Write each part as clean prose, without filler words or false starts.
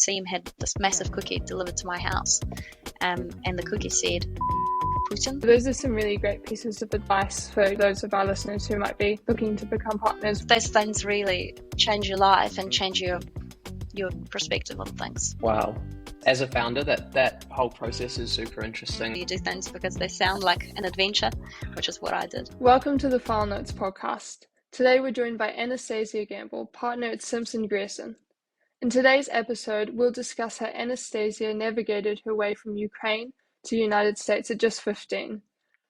team had this massive cookie delivered to my house, and the cookie said, Putin. Those are some really great pieces of advice for those of our listeners who might be looking to become partners. Those things really change your life and change your perspective on things. Wow. As a founder, that whole process is super interesting. You do things because they sound like an adventure, which is what I did. Welcome to the File Notes podcast. Today we're joined by Anastasiya Gamble, partner at Simpson Grierson. In today's episode, we'll discuss how Anastasiya navigated her way from Ukraine to the United States at just 15,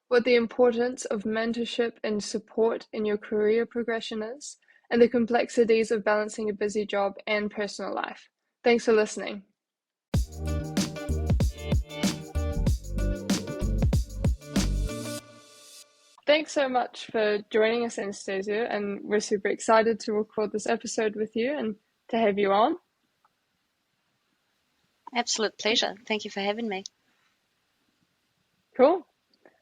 what the importance of mentorship and support in your career progression is, and the complexities of balancing a busy job and personal life. Thanks for listening. Thanks so much for joining us, Anastasiya, and we're super excited to record this episode with you and to have you on. Absolute pleasure. Thank you for having me. Cool.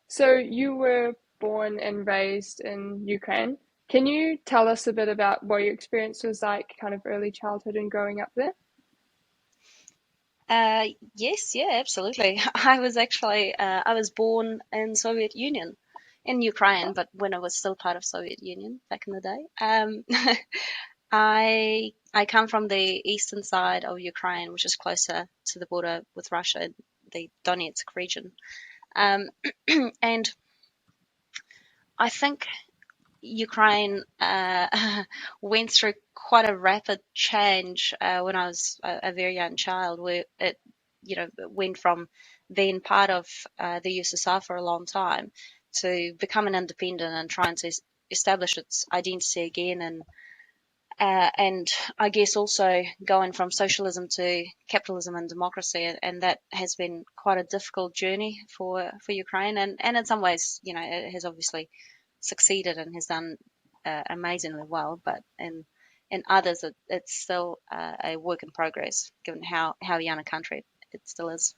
So you were born and raised in Ukraine. Can you tell us a bit about what your experience was like, kind of early childhood and growing up there? Yes, yeah, absolutely. I was born in Soviet Union, in Ukraine, but when it was still part of Soviet Union back in the day. I come from the eastern side of Ukraine, which is closer to the border with Russia, the Donetsk region. And I think Ukraine went through quite a rapid change when I was a very young child, where it went from being part of the USSR for a long time to becoming independent and trying to establish its identity again, and I guess also going from socialism to capitalism and democracy, and that has been quite a difficult journey for Ukraine, and in some ways, it has obviously succeeded and has done amazingly well, but in others it's still a work in progress, given how young a country it still is.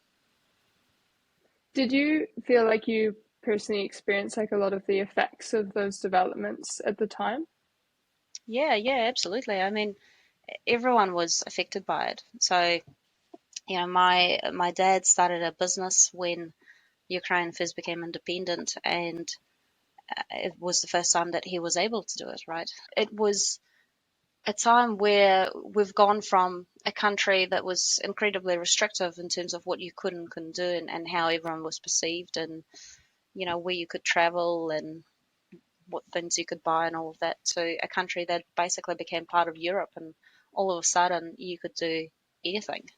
Did you feel like you personally experienced like a lot of the effects of those developments at the time? Yeah, absolutely. I mean, everyone was affected by it. So, my dad started a business when Ukraine first became independent, and it was the first time that he was able to do it, right? It was a time where we've gone from a country that was incredibly restrictive in terms of what you could and couldn't do, and how everyone was perceived, and, where you could travel and what things you could buy and all of that, to a country that basically became part of Europe, and all of a sudden you could do anything.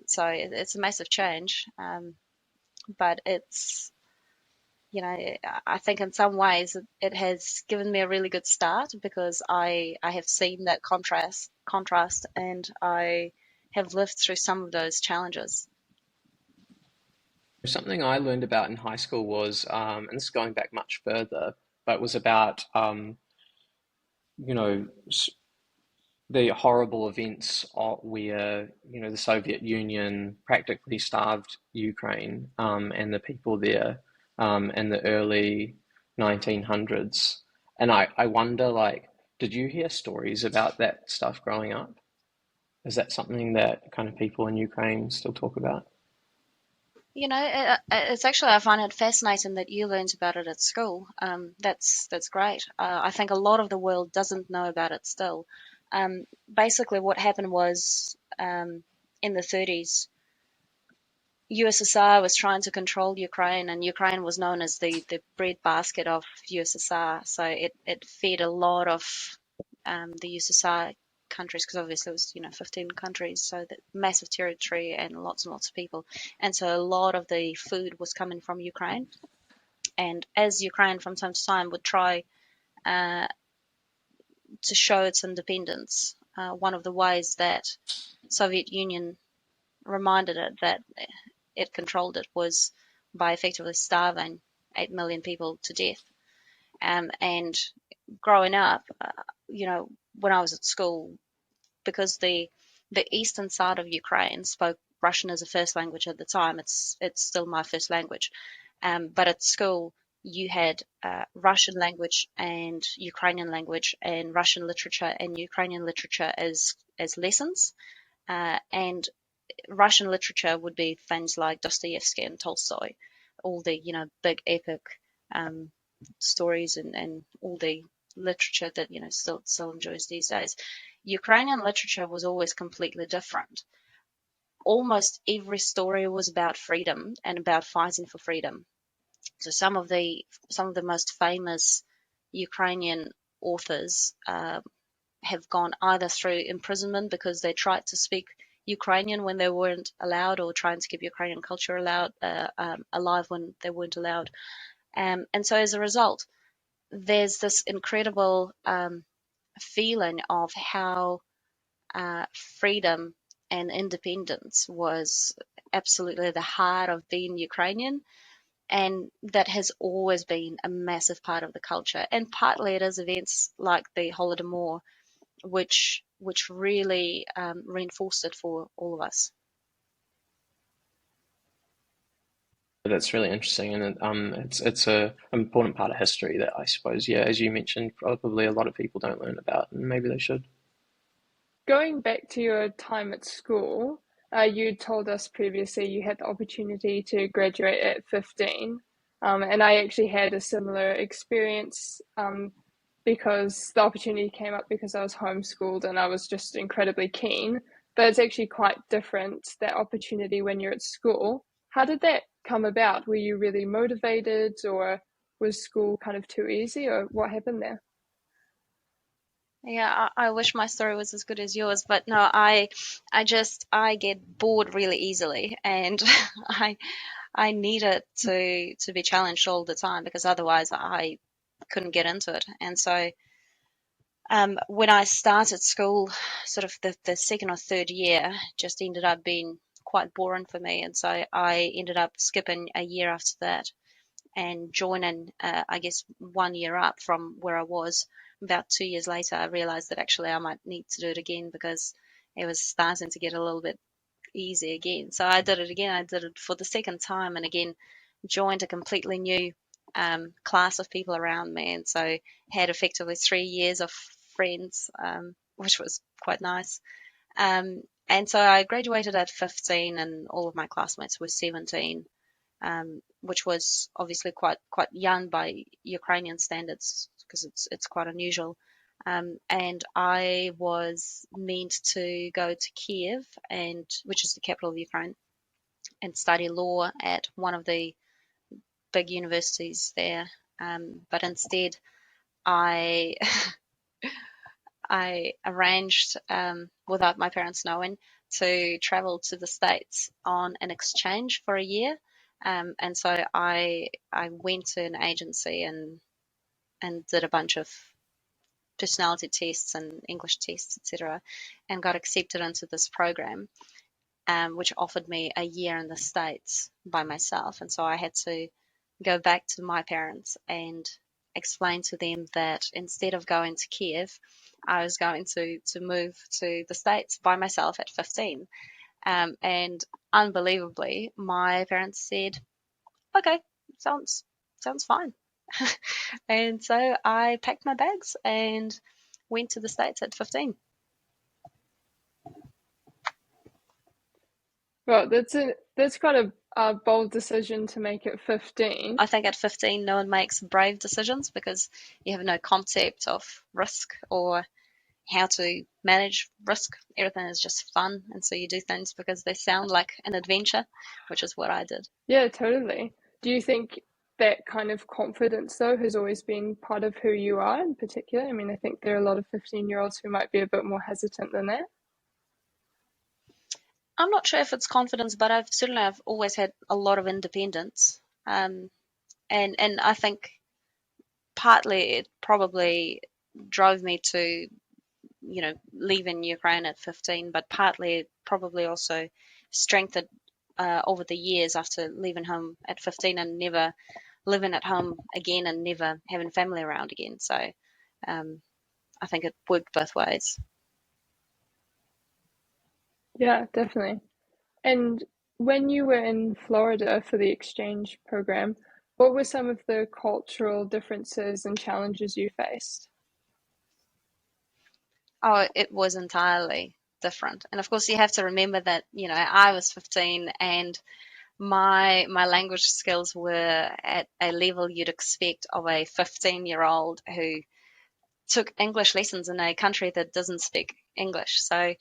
So it's a massive change, but it's, I think in some ways it has given me a really good start, because I have seen that contrast, and I have lived through some of those challenges. Something I learned about in high school was, and this is going back much further, but was about, the horrible events where, the Soviet Union practically starved Ukraine and the people there in the early 1900s. And I wonder, did you hear stories about that stuff growing up? Is that something that kind of people in Ukraine still talk about? It's actually, I find it fascinating that you learned about it at school. That's great. I think a lot of the world doesn't know about it still. Basically, what happened was, in the 30s, USSR was trying to control Ukraine, and Ukraine was known as the breadbasket of USSR. So it fed a lot of the USSR countries, because obviously it was 15 countries, so that massive territory and lots of people, and so a lot of the food was coming from Ukraine. And as Ukraine from time to time would try to show its independence, one of the ways that Soviet Union reminded it that it controlled it was by effectively starving 8 million people to death. And growing up, when I was at school, because the eastern side of Ukraine spoke Russian as a first language at the time. It's still my first language, but at school you had Russian language and Ukrainian language, and Russian literature and Ukrainian literature as lessons, And Russian literature would be things like Dostoevsky and Tolstoy, all the big epic um, stories and all the literature that still enjoys these days. Ukrainian literature was always completely different. Almost every story was about freedom and about fighting for freedom. So some of the most famous Ukrainian authors have gone either through imprisonment because they tried to speak Ukrainian when they weren't allowed, or trying to keep Ukrainian culture alive when they weren't allowed. And so as a result, there's this incredible feeling of how freedom and independence was absolutely the heart of being Ukrainian. And that has always been a massive part of the culture. And partly it is events like the Holodomor, which really reinforced it for all of us. That's really interesting, and it's a important part of history that I suppose, yeah, as you mentioned, probably a lot of people don't learn about, and maybe they should. Going back to your time at school, you told us previously you had the opportunity to graduate at 15, and I actually had a similar experience because the opportunity came up because I was homeschooled and I was just incredibly keen. But it's actually quite different, that opportunity, when you're at school. How did that come about? Were you really motivated, or was school kind of too easy, or what happened there? Yeah, I wish my story was as good as yours, but no, I get bored really easily, and I I needed to be challenged all the time because otherwise I couldn't get into it. And so when I started school, sort of the second or third year just ended up being quite boring for me, and so I ended up skipping a year after that and joining, I guess, 1 year up from where I was. About 2 years later, I realized that actually I might need to do it again because it was starting to get a little bit easy again. So I did it again. I did it for the second time, and again joined a completely new class of people around me, and so had effectively 3 years of friends, which was quite nice. And so I graduated at 15, and all of my classmates were 17, which was obviously quite young by Ukrainian standards because it's quite unusual. And I was meant to go to Kiev, and which is the capital of Ukraine, and study law at one of the big universities there. But instead, I I arranged, without my parents knowing, to travel to the States on an exchange for a year. And so I went to an agency and did a bunch of personality tests and English tests, etc., and got accepted into this program, which offered me a year in the States by myself. And so I had to go back to my parents and explain to them that instead of going to Kiev, I was going to move to the States by myself at 15. And unbelievably, my parents said, "Okay, sounds fine." And so I packed my bags and went to the States at 15. Well, that's quite a bold decision to make at 15. I think at 15, no one makes brave decisions because you have no concept of risk or how to manage risk. Everything is just fun. And so you do things because they sound like an adventure, which is what I did. Yeah, totally. Do you think that kind of confidence, though, has always been part of who you are in particular? I mean, I think there are a lot of 15-year-olds who might be a bit more hesitant than that. I'm not sure if it's confidence, but I've always had a lot of independence. And I think partly it probably drove me to leaving Ukraine at 15, but partly it probably also strengthened over the years after leaving home at 15 and never living at home again and never having family around again. So um, I think it worked both ways. Yeah, definitely. And when you were in Florida for the exchange program, what were some of the cultural differences and challenges you faced? Oh, it was entirely. different. And of course, you have to remember that, I was 15 and my language skills were at a level you'd expect of a 15-year-old who took English lessons in a country that doesn't speak English. So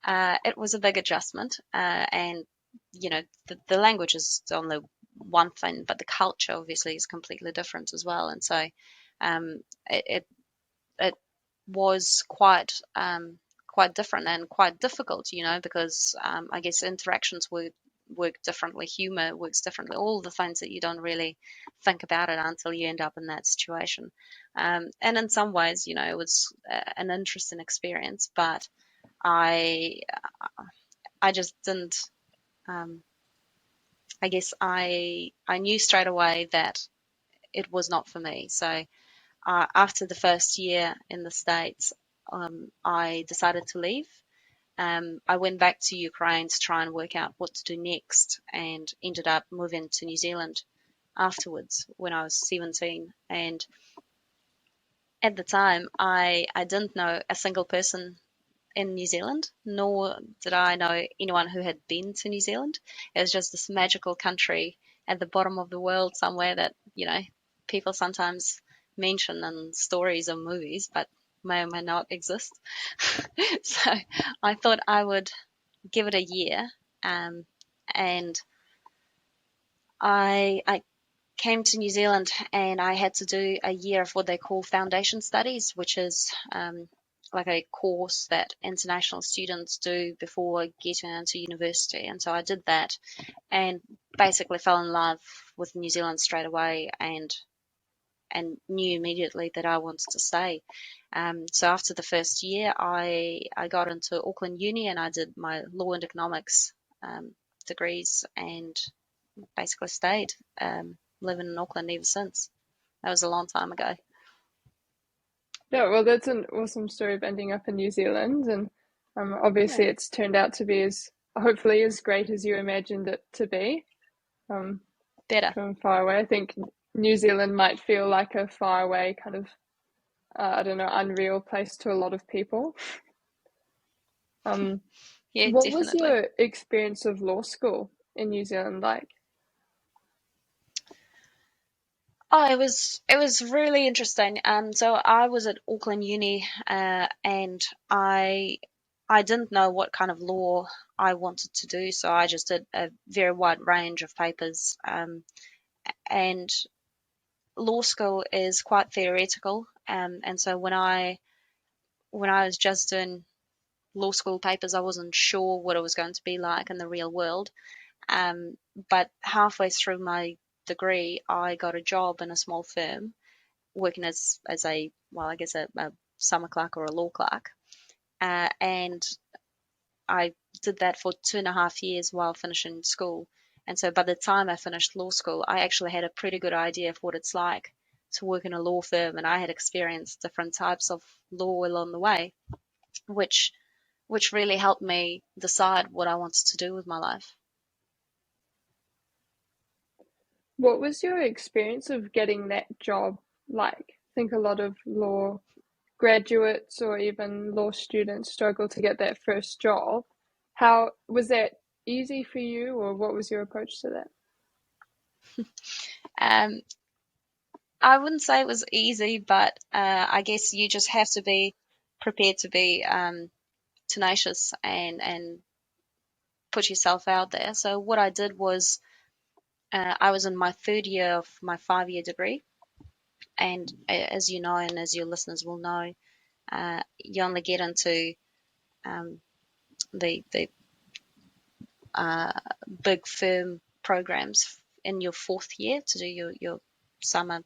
it was a big adjustment. And, the language is only one thing, but the culture obviously is completely different as well. And so it, it was quite different and quite difficult, because I guess interactions work differently, humor works differently, all the things that you don't really think about it until you end up in that situation. And in some ways, it was an interesting experience, but I I just didn't. Um, I guess I knew straight away that it was not for me. So after the first year in the States, I decided to leave. I went back to Ukraine to try and work out what to do next, and ended up moving to New Zealand afterwards when I was 17. And at the time, I didn't know a single person in New Zealand, nor did I know anyone who had been to New Zealand. It was just this magical country at the bottom of the world somewhere that, people sometimes mention in stories or movies, but may or may not exist. So I thought I would give it a year. And I came to New Zealand and I had to do a year of what they call foundation studies, which is like a course that international students do before getting into university. And so I did that and basically fell in love with New Zealand straight away, and knew immediately that I wanted to stay. So after the first year, I got into Auckland Uni and I did my law and economics degrees, and basically stayed living in Auckland ever since. That was a long time ago. Yeah, well, that's an awesome story of ending up in New Zealand, and obviously Yeah, it's turned out to be hopefully as great as you imagined it to be. Um, better. from far away, I think New Zealand might feel like a far away kind of I don't know, unreal place to a lot of people. Yeah, What was definitely. your experience of law school in New Zealand like? Oh, it was really interesting. So I was at Auckland Uni, and I didn't know what kind of law I wanted to do, so I just did a very wide range of papers. And law school is quite theoretical, and so when I was just doing law school papers, I wasn't sure what it was going to be like in the real world. But halfway through my degree, I got a job in a small firm working as a, well, I guess a summer clerk or a law clerk. And I did that for 2.5 years while finishing school. And so by the time I finished law school, I actually had a pretty good idea of what it's like to work in a law firm, and I had experienced different types of law along the way, which really helped me decide what I wanted to do with my life. What was your experience of getting that job like? I think a lot of law graduates or even law students struggle to get that first job. How was that easy for you, or what was your approach to that? Um, I wouldn't say it was easy, but I guess you just have to be prepared to be tenacious and put yourself out there. So what I did was I was in my third year of my 5-year degree, and as you know, and as your listeners will know, you only get into um, the big firm programs in your fourth year to do your summer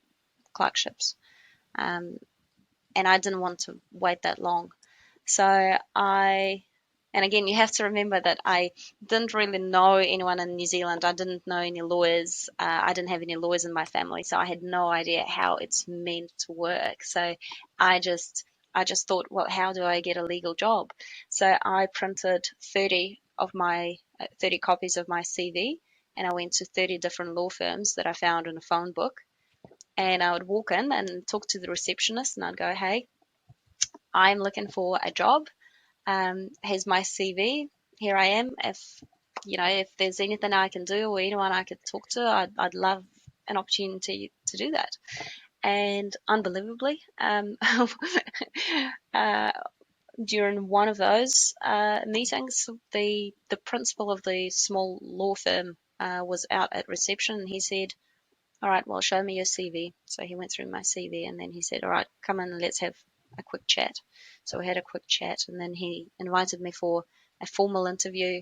clerkships. Um, and I didn't want to wait that long. So and again, you have to remember that I didn't really know anyone in New Zealand. I didn't know any lawyers. I didn't have any lawyers in my family, so I had no idea how it's meant to work. So I just I just thought, well, how do I get a legal job? So I printed 30 copies of my CV, and I went to 30 different law firms that I found in a phone book. And I would walk in and talk to the receptionist, and I'd go, "Hey, I'm looking for a job. Here's my CV. Here I am. If there's anything I can do or anyone I could talk to, I'd love an opportunity to do that. And unbelievably, during one of those meetings, the principal of the small law firm was out at reception, and he said, "All right, well, show me your CV." So he went through my CV, and then he said, "All right, come in and let's have a quick chat." So we had a quick chat, and then he invited me for a formal interview,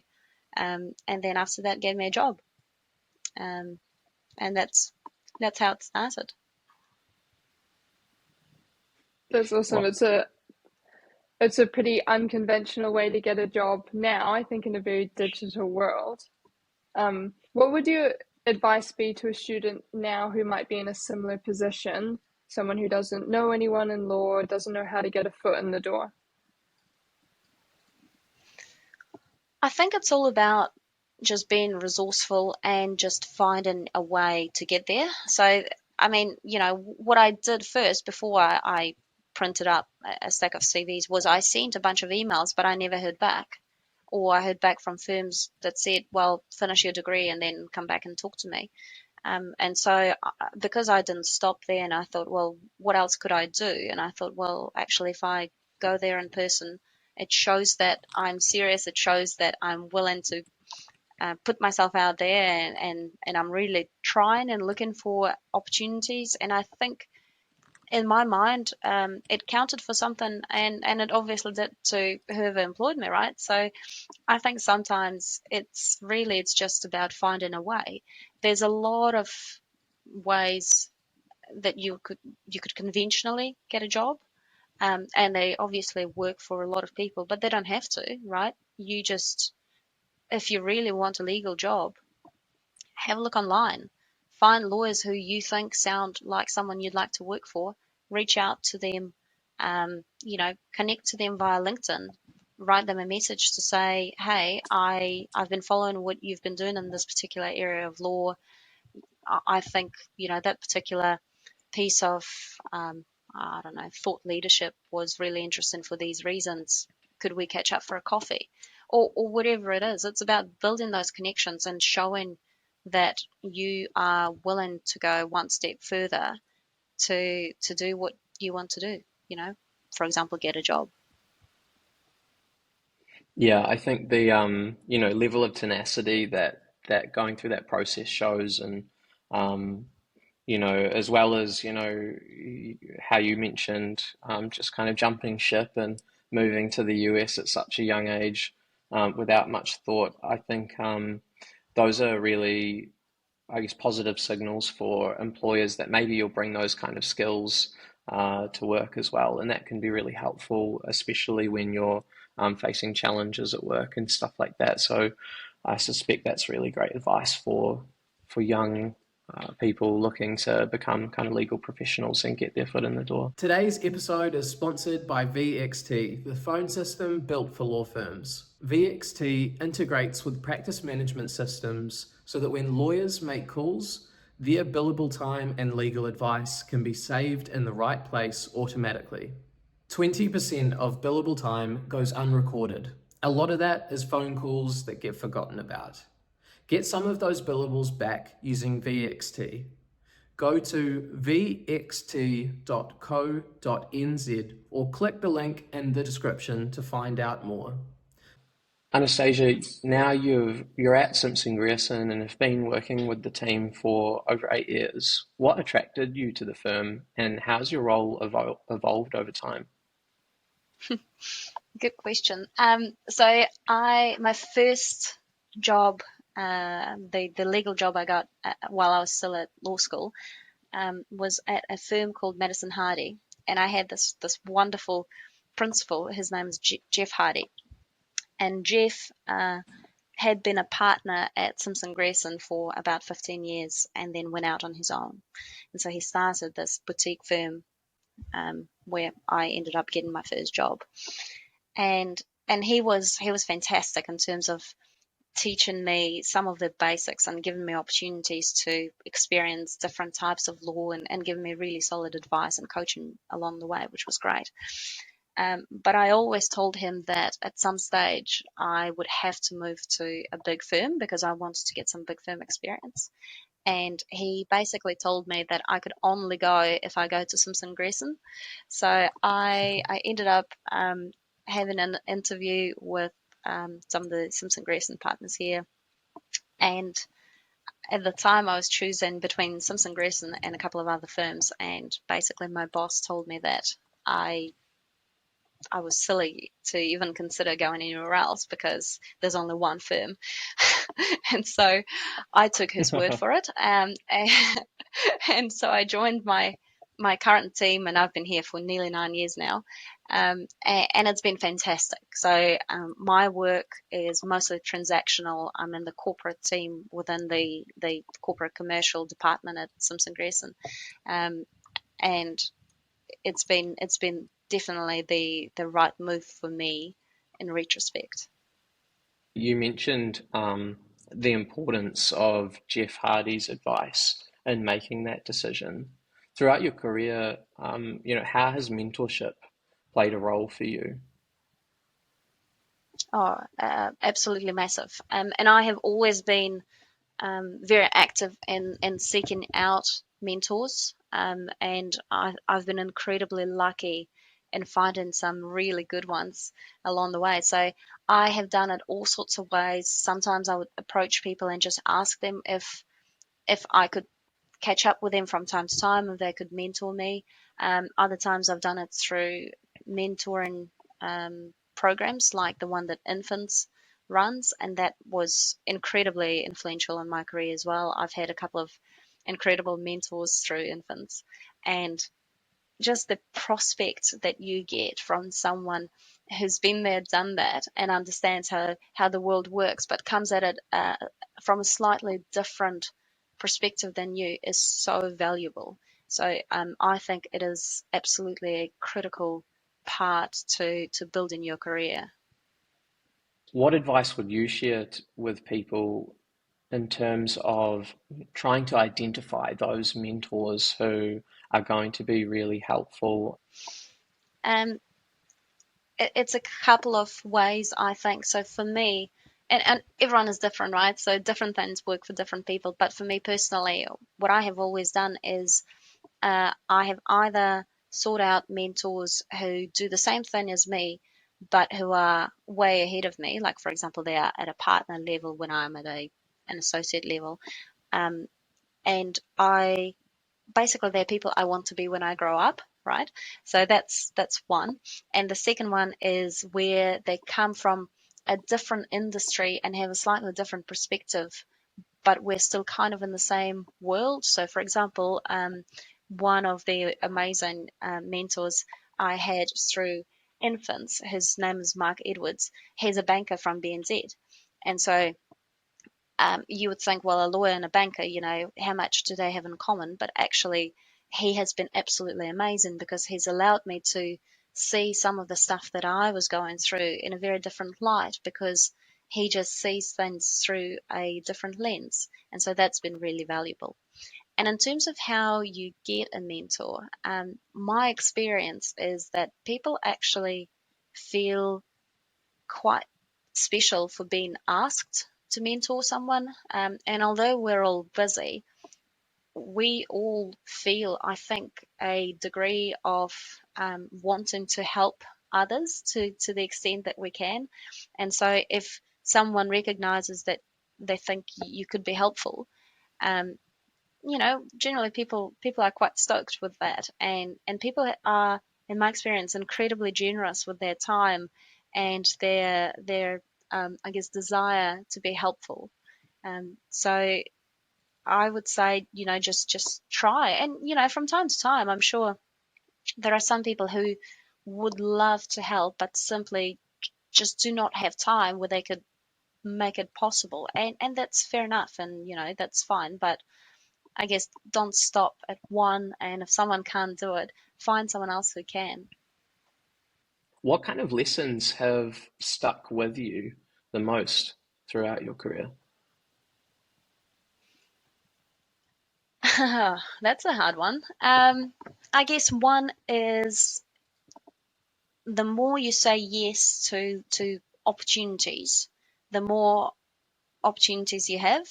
and then after that gave me a job, and that's how it started. That's awesome. Well, It's a pretty unconventional way to get a job now, I think, in a very digital world. What would your advice be to a student now who might be in a similar position, someone who doesn't know anyone in law, doesn't know how to get a foot in the door? I think it's all about just being resourceful and just finding a way to get there. So, I mean, what I did first before I printed up a stack of CVs was I sent a bunch of emails, but I never heard back. Or I heard back from firms that said, well, finish your degree and then come back and talk to me. And so, because I didn't stop there, and I thought, well, what else could I do? And I thought, well, actually, if I go there in person, it shows that I'm serious. It shows that I'm willing to put myself out there, and I'm really trying and looking for opportunities. And I think in my mind, it counted for something, and it obviously did to whoever employed me, right? So I think sometimes it's just about finding a way. There's a lot of ways that you could conventionally get a job, and they obviously work for a lot of people, but they don't have to, right? If you really want a legal job, have a look online, find lawyers who you think sound like someone you'd like to work for, reach out to them, connect to them via LinkedIn, write them a message to say, hey, I've been following what you've been doing in this particular area of law. I think, that particular piece of, I don't know, thought leadership was really interesting for these reasons. Could we catch up for a coffee? Or whatever it is. It's about building those connections and showing that you are willing to go one step further to do what you want to do, for example, get a job. yeah, I think the level of tenacity that going through that process shows, and um, as well as, how you mentioned, just kind of jumping ship and moving to the US at such a young age, without much thought. I think those are really, I guess, positive signals for employers that maybe you'll bring those kind of skills to work as well. And that can be really helpful, especially when you're facing challenges at work and stuff like that. So I suspect that's really great advice for young people looking to become kind of legal professionals and get their foot in the door. Today's episode is sponsored by VXT, the phone system built for law firms. VXT integrates with practice management systems so that when lawyers make calls, their billable time and legal advice can be saved in the right place automatically. 20% of billable time goes unrecorded. A lot of that is phone calls that get forgotten about. Get some of those billables back using VXT. Go to vxt.co.nz or click the link in the description to find out more. Anastasia, now you're at Simpson Grierson and have been working with the team for over 8 years. What attracted you to the firm, and how's your role evolved over time? Good question. So my first job, the legal job I got while I was still at law school, was at a firm called Madison Hardy, and I had this wonderful principal. His name is Jeff Hardy, and Jeff had been a partner at Simpson Grierson for about 15 years, and then went out on his own, and so he started this boutique firm where I ended up getting my first job. And he was fantastic in terms of teaching me some of the basics and giving me opportunities to experience different types of law, and giving me really solid advice and coaching along the way, which was great. But I always told him that at some stage I would have to move to a big firm because I wanted to get some big firm experience. And he basically told me that I could only go if I go to Simpson Grierson. So I ended up having an interview with some of the Simpson Grierson partners here, and at the time I was choosing between Simpson Grierson and a couple of other firms, and basically my boss told me that I I was silly to even consider going anywhere else because there's only one firm. And so I took his word for it. And so I joined my current team, and I've been here for nearly 9 years now. And it's been fantastic. So my work is mostly transactional. I'm in the corporate team within the corporate commercial department at Simpson Grierson. And it's been definitely the right move for me in retrospect. You mentioned the importance of Jeff Hardy's advice in making that decision. Throughout your career, how has mentorship played a role for you? Oh, absolutely massive. And I have always been very active in seeking out mentors. And I've been incredibly lucky in finding some really good ones along the way. So I have done it all sorts of ways. Sometimes I would approach people and just ask them if I could catch up with them from time to time, if they could mentor me. Other times I've done it through mentoring programs like the one that Infants runs, and that was incredibly influential in my career as well. I've had a couple of incredible mentors through Infants, and just the prospect that you get from someone who's been there, done that, and understands how the world works, but comes at it from a slightly different perspective than you is so valuable. So I think it is absolutely a critical part to building your career. What advice would you share with people in terms of trying to identify those mentors who are going to be really helpful? Um, it's a couple of ways, I think. So for me, and everyone is different, right? So different things work for different people. But for me personally, what I have always done is I have either sought out mentors who do the same thing as me, but who are way ahead of me. Like, for example, they are at a partner level when I'm at an associate level. Um, and I basically they're people I want to be when I grow up, right? So that's one. And the second one is where they come from a different industry and have a slightly different perspective, but we're still kind of in the same world. So, for example, one of the amazing mentors I had through Infants, his name is Mark Edwards. He's a banker from BNZ, and so you would think, well, a lawyer and a banker, how much do they have in common? But actually, he has been absolutely amazing because he's allowed me to see some of the stuff that I was going through in a very different light because he just sees things through a different lens. And so that's been really valuable. And in terms of how you get a mentor, my experience is that people actually feel quite special for being asked to mentor someone. And although we're all busy, we all feel, I think, a degree of wanting to help others to the extent that we can. And so if someone recognizes that they think you could be helpful, um, generally people are quite stoked with that, and people are, in my experience, incredibly generous with their time and their I guess desire to be helpful. So I would say, just try, and from time to time, I'm sure there are some people who would love to help, but simply just do not have time where they could make it possible, and that's fair enough, and that's fine, but I guess don't stop at one, and if someone can't do it, find someone else who can. What kind of lessons have stuck with you the most throughout your career? That's a hard one. I guess one is the more you say yes to opportunities, the more opportunities you have.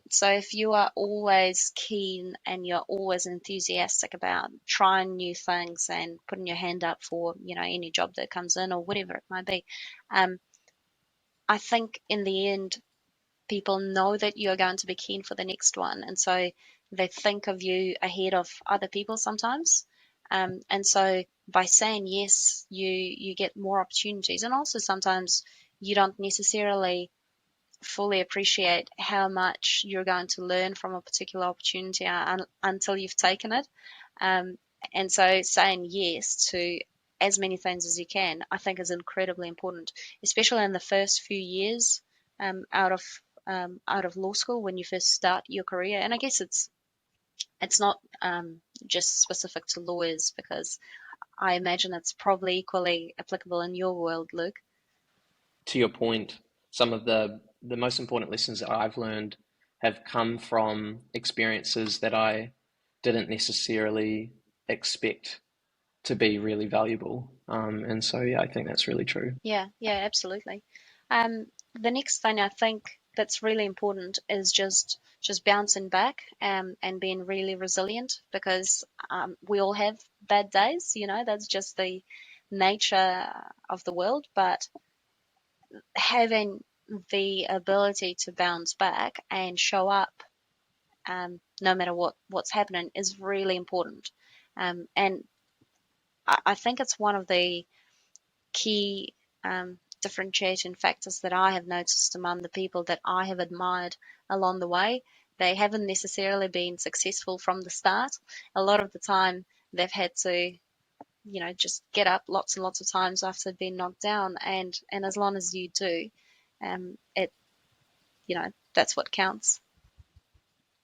So if you are always keen and you're always enthusiastic about trying new things and putting your hand up for, any job that comes in or whatever it might be, um, I think in the end, people know that you're going to be keen for the next one. And so they think of you ahead of other people sometimes. And so by saying yes, you get more opportunities. And also sometimes you don't necessarily fully appreciate how much you're going to learn from a particular opportunity until you've taken it. Um, and so saying yes to as many things as you can, I think, is incredibly important, especially in the first few years out of law school when you first start your career. And I guess it's not just specific to lawyers, because I imagine it's probably equally applicable in your world, Luke. To your point, some of the most important lessons that I've learned have come from experiences that I didn't necessarily expect to be really valuable. And so, yeah, I think that's really true. Yeah, absolutely. The next thing I think that's really important is just bouncing back and being really resilient, because we all have bad days, that's just the nature of the world. But having the ability to bounce back and show up no matter what's happening is really important. And I think it's one of the key differentiating factors that I have noticed among the people that I have admired along the way. They haven't necessarily been successful from the start. A lot of the time, they've had to, just get up lots and lots of times after being knocked down, and as long as you do, it, that's what counts.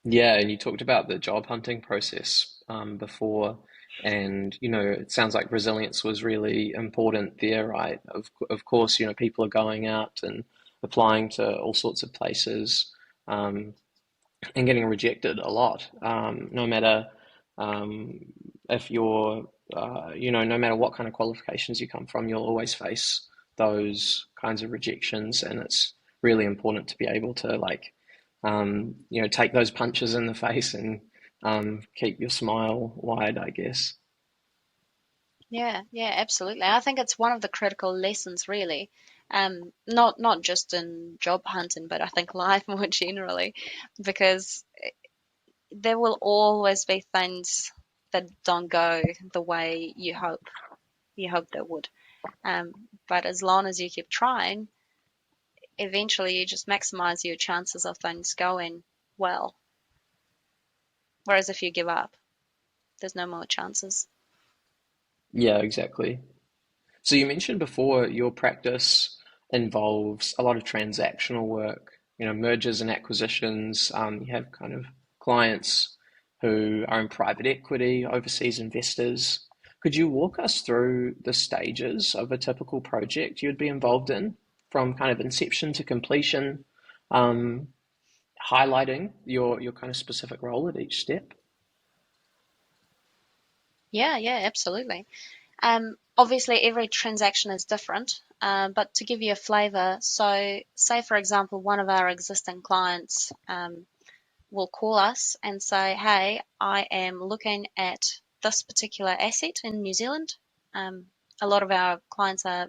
Yeah, and you talked about the job hunting process before, and it sounds like resilience was really important there, right? Of course, people are going out and applying to all sorts of places, um, and getting rejected a lot. No matter um, if you're, no matter what kind of qualifications you come from, you'll always face those kinds of rejections, and it's really important to be able to take those punches in the face and keep your smile wide, I guess. Yeah, absolutely. I think it's one of the critical lessons, really. Not just in job hunting, but I think life more generally, because there will always be things that don't go the way you hope they would. But as long as you keep trying, eventually you just maximize your chances of things going well. Whereas if you give up, there's no more chances. Yeah, exactly. So you mentioned before your practice involves a lot of transactional work, mergers and acquisitions. You have kind of clients who are in private equity, overseas investors. Could you walk us through the stages of a typical project you'd be involved in, from kind of inception to completion, um, highlighting your kind of specific role at each step? Yeah, absolutely. Obviously, every transaction is different, but to give you a flavor, so say, for example, one of our existing clients will call us and say, hey, I am looking at this particular asset in New Zealand. Um, a lot of our clients are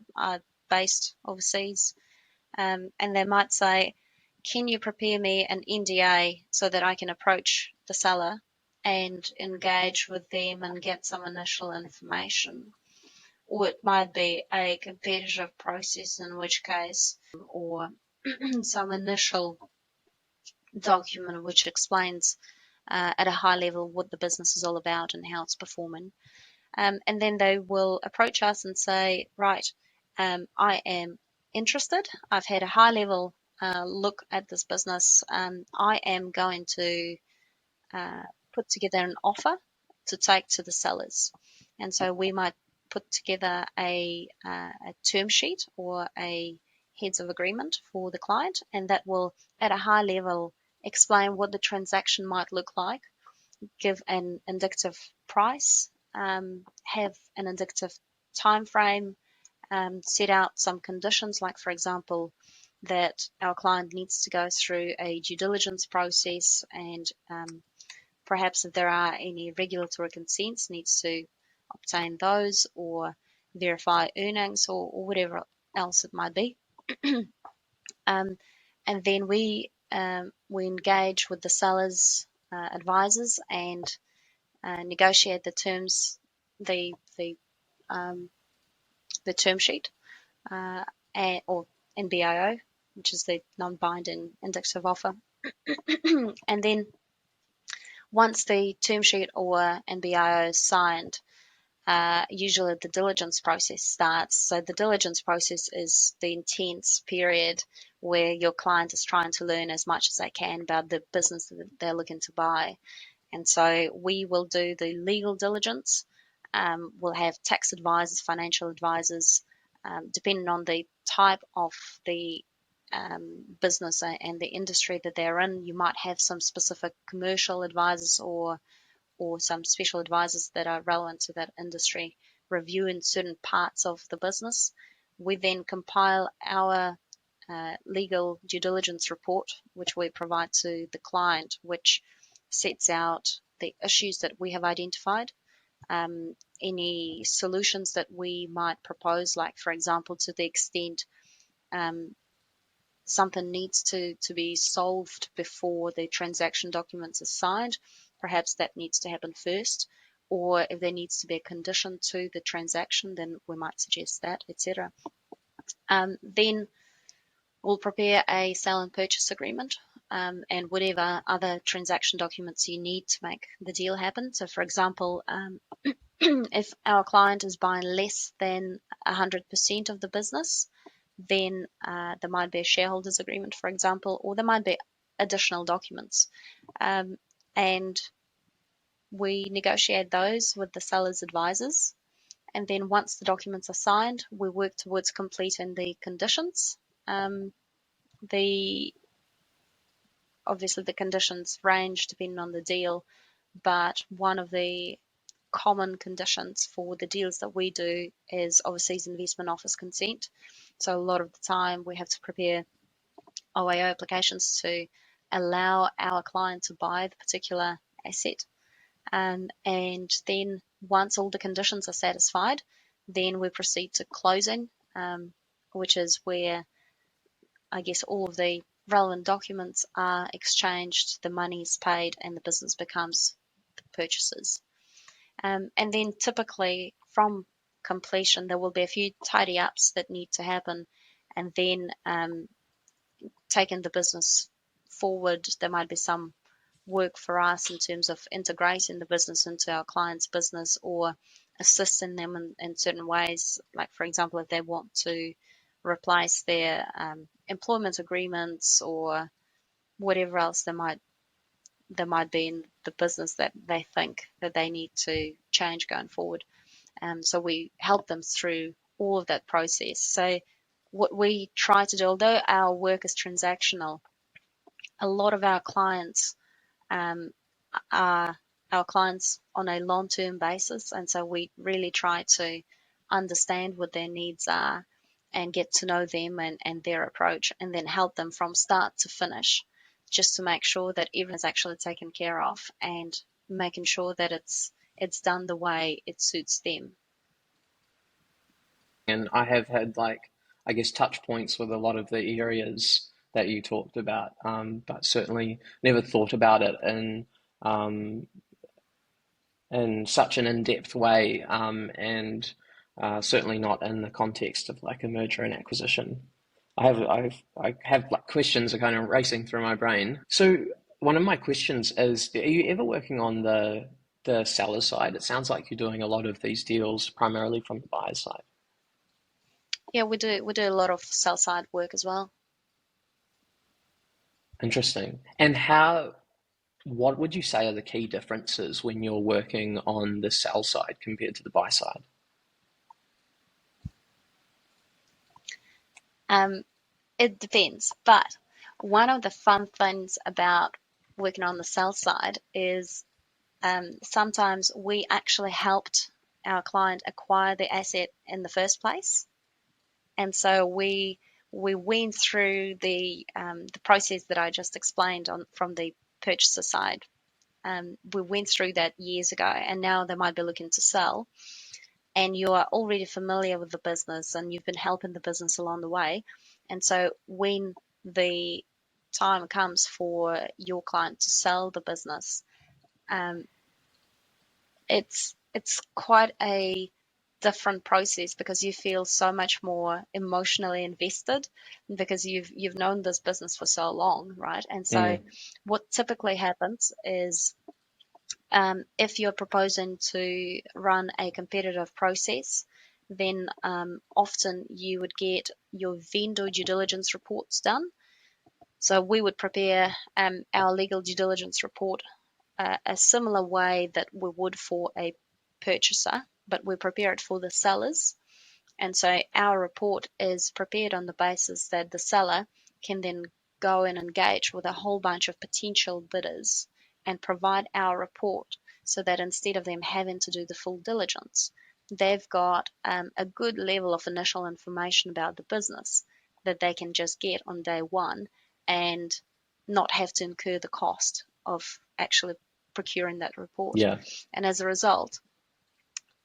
based overseas, and they might say, can you prepare me an NDA so that I can approach the seller and engage with them and get some initial information? Or it might be a competitive process, in which case, or some initial document which explains at a high level what the business is all about and how it's performing. And then they will approach us and say, right, I am interested. I've had a high level look at this business. I am going to uh, put together an offer to take to the sellers. And so we might put together a term sheet or a heads of agreement for the client, and that will, at a high level, explain what the transaction might look like, give an indicative price, have an indicative time frame, set out some conditions, like, for example, that our client needs to go through a due diligence process, and perhaps if there are any regulatory consents, needs to obtain those, or verify earnings, or whatever else it might be. And then we engage with the sellers' advisors and negotiate the terms, the term sheet, or NBIO, which is the non-binding indicative offer. And then once the term sheet or NBIO is signed, usually the diligence process starts. So the diligence process is the intense period where your client is trying to learn as much as they can about the business that they're looking to buy. And so we will do the legal diligence. We'll have tax advisors, financial advisors, depending on the type of the business and the industry that they're in. You might have some specific commercial advisors or some special advisors that are relevant to that industry, reviewing certain parts of the business. We then compile our legal due diligence report, which we provide to the client, which sets out the issues that we have identified, any solutions that we might propose, like, for example, to the extent something needs to be solved before the transaction documents are signed, perhaps that needs to happen first. Or if there needs to be a condition to the transaction, then we might suggest that, etc. Then we'll prepare a sale and purchase agreement, and whatever other transaction documents you need to make the deal happen. So, for example, if our client is buying less than 100% of the business, then there might be a shareholders agreement, for example, or there might be additional documents. And we negotiate those with the seller's advisors. And then once the documents are signed, we work towards completing the conditions. Obviously the conditions range depending on the deal, but one of the common conditions for the deals that we do is Overseas Investment Office consent. So a lot of the time we have to prepare OAO applications to allow our client to buy the particular asset. And then once all the conditions are satisfied, then we proceed to closing, which is where, I guess, all of the relevant documents are exchanged, the money is paid, and the business becomes the purchasers. And then typically from completion, there will be a few tidy ups that need to happen, and then taking the business forward, there might be some work for us in terms of integrating the business into our client's business, or assisting them in certain ways. Like, for example, if they want to replace their employment agreements or whatever else there might be in the business that they think that they need to change going forward. So we help them through all of that process. So what we try to do, although our work is transactional, a lot of our clients are our clients on a long-term basis, and so we really try to understand what their needs are and get to know them and their approach, and then help them from start to finish, just to make sure that everything is actually taken care of, and making sure that it's done the way it suits them. And I have had, I guess, touch points with a lot of the areas that you talked about, but certainly never thought about it in such an in-depth way, and certainly not in the context of like a merger and acquisition. I have like questions are kind of racing through my brain. So one of my questions is, are you ever working on the seller side? It sounds like you're doing a lot of these deals primarily from the buyer side. Yeah, we do a lot of sell side work as well. Interesting. And what would you say are the key differences when you're working on the sell side compared to the buy side? It depends, but one of the fun things about working on the sell side is sometimes we actually helped our client acquire the asset in the first place. And so we went through the process that I just explained from the purchaser side. We went through that years ago, and now they might be looking to sell, and you are already familiar with the business and you've been helping the business along the way. And so when the time comes for your client to sell the business, um, it's quite a different process because you feel so much more emotionally invested because you've known this business for so long, right? And so what typically happens is, if you're proposing to run a competitive process, then often you would get your vendor due diligence reports done. So we would prepare our legal due diligence report a similar way that we would for a purchaser, but we prepare it for the sellers. And so our report is prepared on the basis that the seller can then go and engage with a whole bunch of potential bidders and provide our report so that instead of them having to do the full diligence, they've got a good level of initial information about the business that they can just get on day one and not have to incur the cost of actually procuring that report. Yeah. And as a result,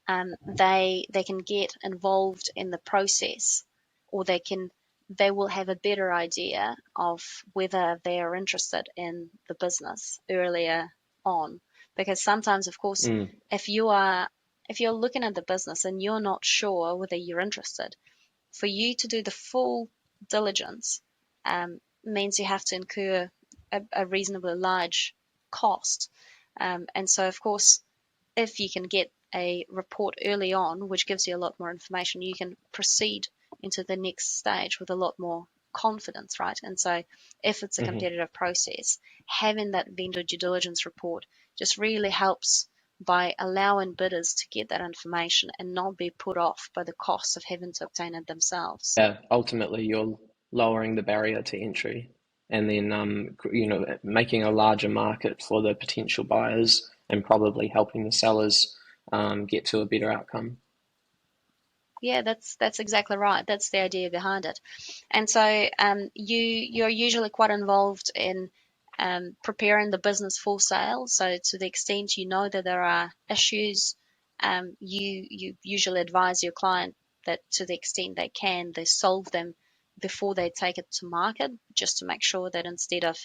they can get involved in the process, or they will have a better idea of whether they are interested in the business earlier on. Because sometimes, of course, if you're looking at the business and you're not sure whether you're interested, for you to do the full diligence means you have to incur a reasonably large cost. And so, of course, if you can get a report early on, which gives you a lot more information, you can proceed into the next stage with a lot more confidence, right? And so if it's a competitive process, having that vendor due diligence report just really helps by allowing bidders to get that information and not be put off by the cost of having to obtain it themselves. Yeah, ultimately you're lowering the barrier to entry and then making a larger market for the potential buyers and probably helping the sellers get to a better outcome. Yeah, that's exactly right. That's the idea behind it. And so you're usually quite involved in preparing the business for sale. So to the extent you know that there are issues, you usually advise your client that to the extent they solve them before they take it to market, just to make sure that instead of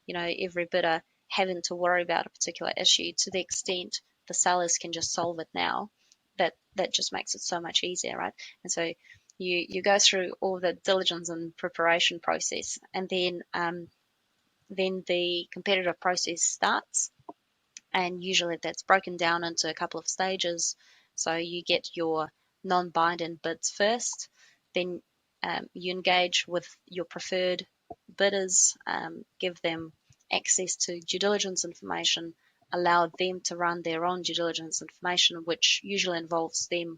every bidder having to worry about a particular issue, to the extent the sellers can just solve it now, that just makes it so much easier, right? And so you go through all the diligence and preparation process, and then the competitive process starts, and usually that's broken down into a couple of stages. So you get your non-binding bids first, then you engage with your preferred bidders, give them access to due diligence information, allow them to run their own due diligence information, which usually involves them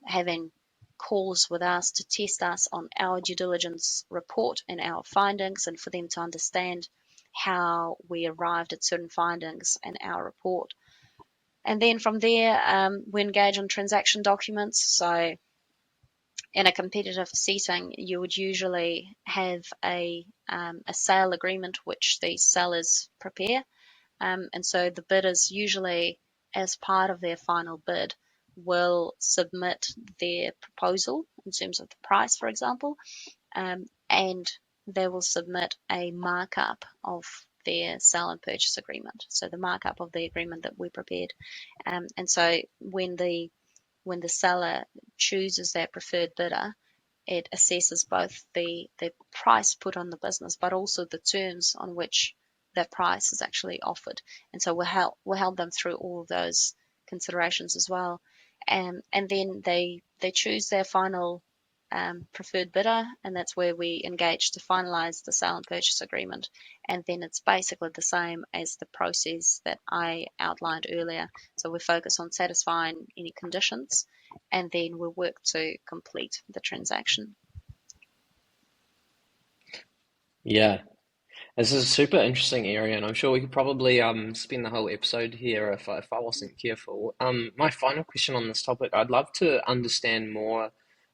having calls with us to test us on our due diligence report and our findings, and for them to understand how we arrived at certain findings in our report. And then from there, we engage on transaction documents. So in a competitive setting, you would usually have a sale agreement which the sellers prepare. And so the bidders usually, as part of their final bid, will submit their proposal in terms of the price, for example, and they will submit a markup of their sale and purchase agreement. So the markup of the agreement that we prepared. And so when the seller chooses their preferred bidder, it assesses both the price put on the business, but also the terms on which that price is actually offered. And so we'll help them through all of those considerations as well. And then they choose their final preferred bidder, and that's where we engage to finalize the sale and purchase agreement. And then it's basically the same as the process that I outlined earlier. So we focus on satisfying any conditions, and then we work to complete the transaction. Yeah. This is a super interesting area, and I'm sure we could probably spend the whole episode here if I wasn't careful. My final question on this topic, I'd love to understand more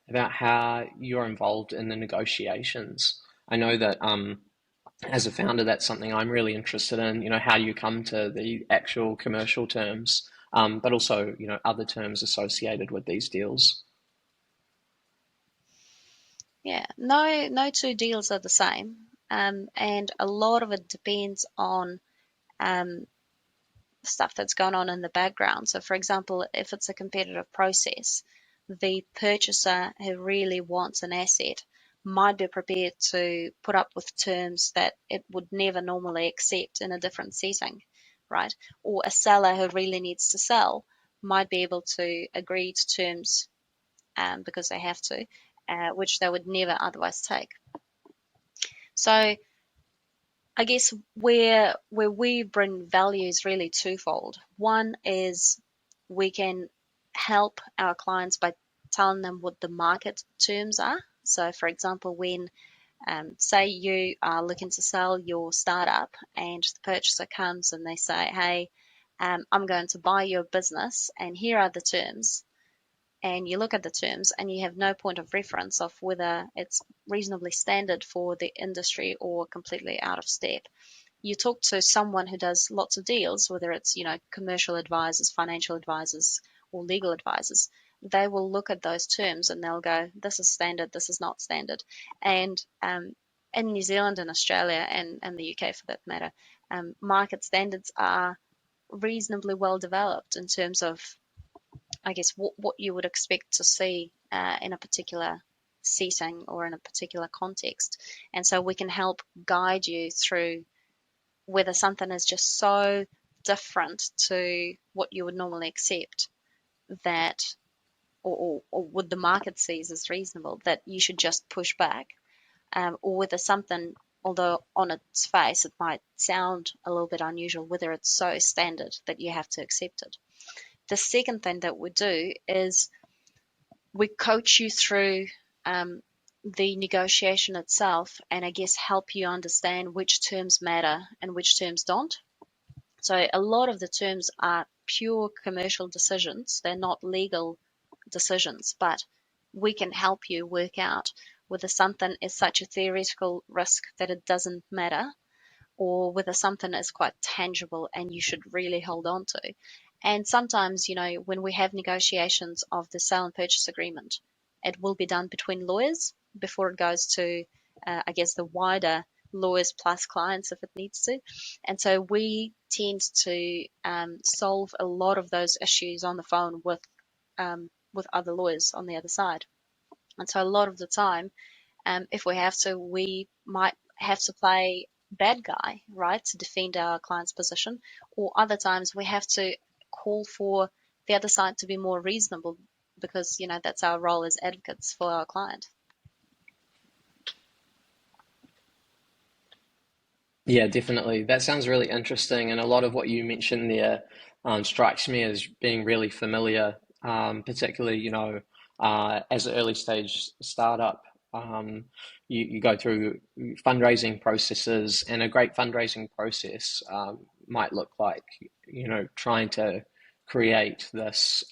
about how you're involved in the negotiations. I know that as a founder, that's something I'm really interested in, how you come to the actual commercial terms, but also, other terms associated with these deals. Yeah, no two deals are the same, and a lot of it depends on um, stuff that's going on in the background. So, for example, if it's a competitive process, the purchaser who really wants an asset might be prepared to put up with terms that it would never normally accept in a different setting, right? Or a seller who really needs to sell might be able to agree to terms because they have to, which they would never otherwise take. So I guess where we bring value is really twofold. One is we can help our clients by telling them what the market terms are. So, for example, when say you are looking to sell your startup and the purchaser comes and they say, "Hey, I'm going to buy your business, and here are the terms." And you look at the terms and you have no point of reference of whether it's reasonably standard for the industry or completely out of step. You talk to someone who does lots of deals, whether it's, commercial advisors, financial advisors, or legal advisors, they will look at those terms and they'll go, this is standard, this is not standard. And in New Zealand and Australia and the UK for that matter, market standards are reasonably well developed in terms of, I guess, what you would expect to see in a particular setting or in a particular context. And so we can help guide you through whether something is just so different to what you would normally accept that, or would the market sees as reasonable, that you should just push back, or whether something, although on its face it might sound a little bit unusual, whether it's so standard that you have to accept it. The second thing that we do is we coach you through the negotiation itself, and I guess help you understand which terms matter and which terms don't. So a lot of the terms are pure commercial decisions. They're not legal decisions, but we can help you work out whether something is such a theoretical risk that it doesn't matter, or whether something is quite tangible and you should really hold on to. And sometimes, when we have negotiations of the sale and purchase agreement, it will be done between lawyers before it goes to, I guess, the wider lawyers plus clients if it needs to. And so we tend to solve a lot of those issues on the phone with other lawyers on the other side. And so a lot of the time, if we have to, we might have to play bad guy, right, to defend our client's position, or other times we have to call for the other side to be more reasonable because, that's our role as advocates for our client. Yeah, definitely. That sounds really interesting, and a lot of what you mentioned there strikes me as being really familiar, particularly, as an early stage startup. You go through fundraising processes, and a great fundraising process might look like, trying to create this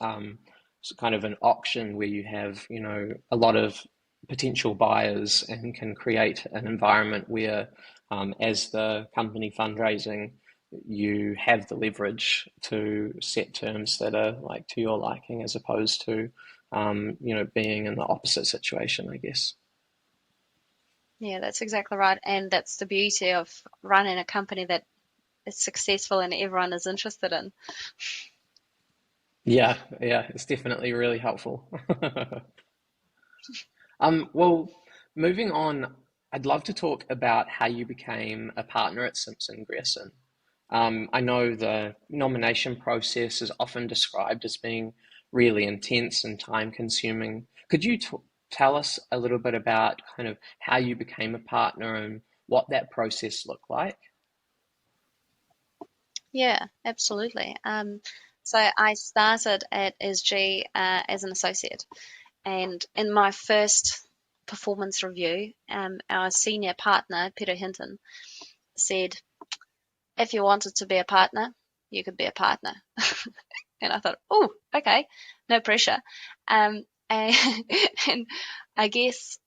kind of an auction where you have, a lot of potential buyers and can create an environment where as the company fundraising, you have the leverage to set terms that are like to your liking, as opposed to, being in the opposite situation, I guess. Yeah, that's exactly right. And that's the beauty of running a company that is successful and everyone is interested in. Yeah, yeah, it's definitely really helpful. Well, moving on, I'd love to talk about how you became a partner at Simpson Grierson. I know the nomination process is often described as being really intense and time consuming. Could you tell us a little bit about kind of how you became a partner and what that process looked like? Yeah, absolutely. So I started at SG as an associate, and in my first performance review, our senior partner, Peter Hinton, said, if you wanted to be a partner, you could be a partner. And I thought, oh, okay, no pressure. And, and I guess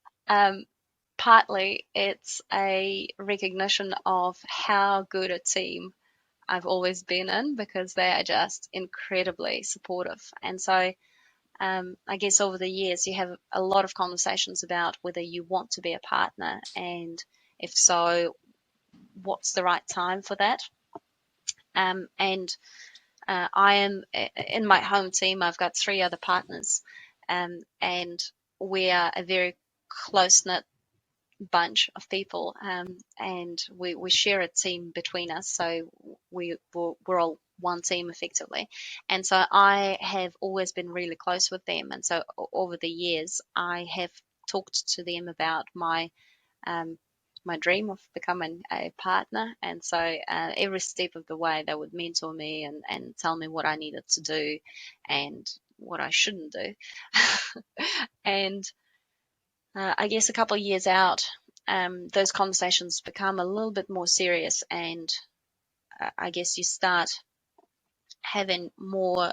partly it's a recognition of how good a team I've always been in, because they are just incredibly supportive. And so I guess over the years you have a lot of conversations about whether you want to be a partner, and if so, what's the right time for that. And I am in my home team. I've got 3 other partners, and we are a very close knit bunch of people, and we share a team between us, so we're all one team effectively. And so I have always been really close with them, and so over the years I have talked to them about my dream of becoming a partner. And so every step of the way they would mentor me and tell me what I needed to do and what I shouldn't do. And I guess a couple of years out, those conversations become a little bit more serious, and I guess you start having more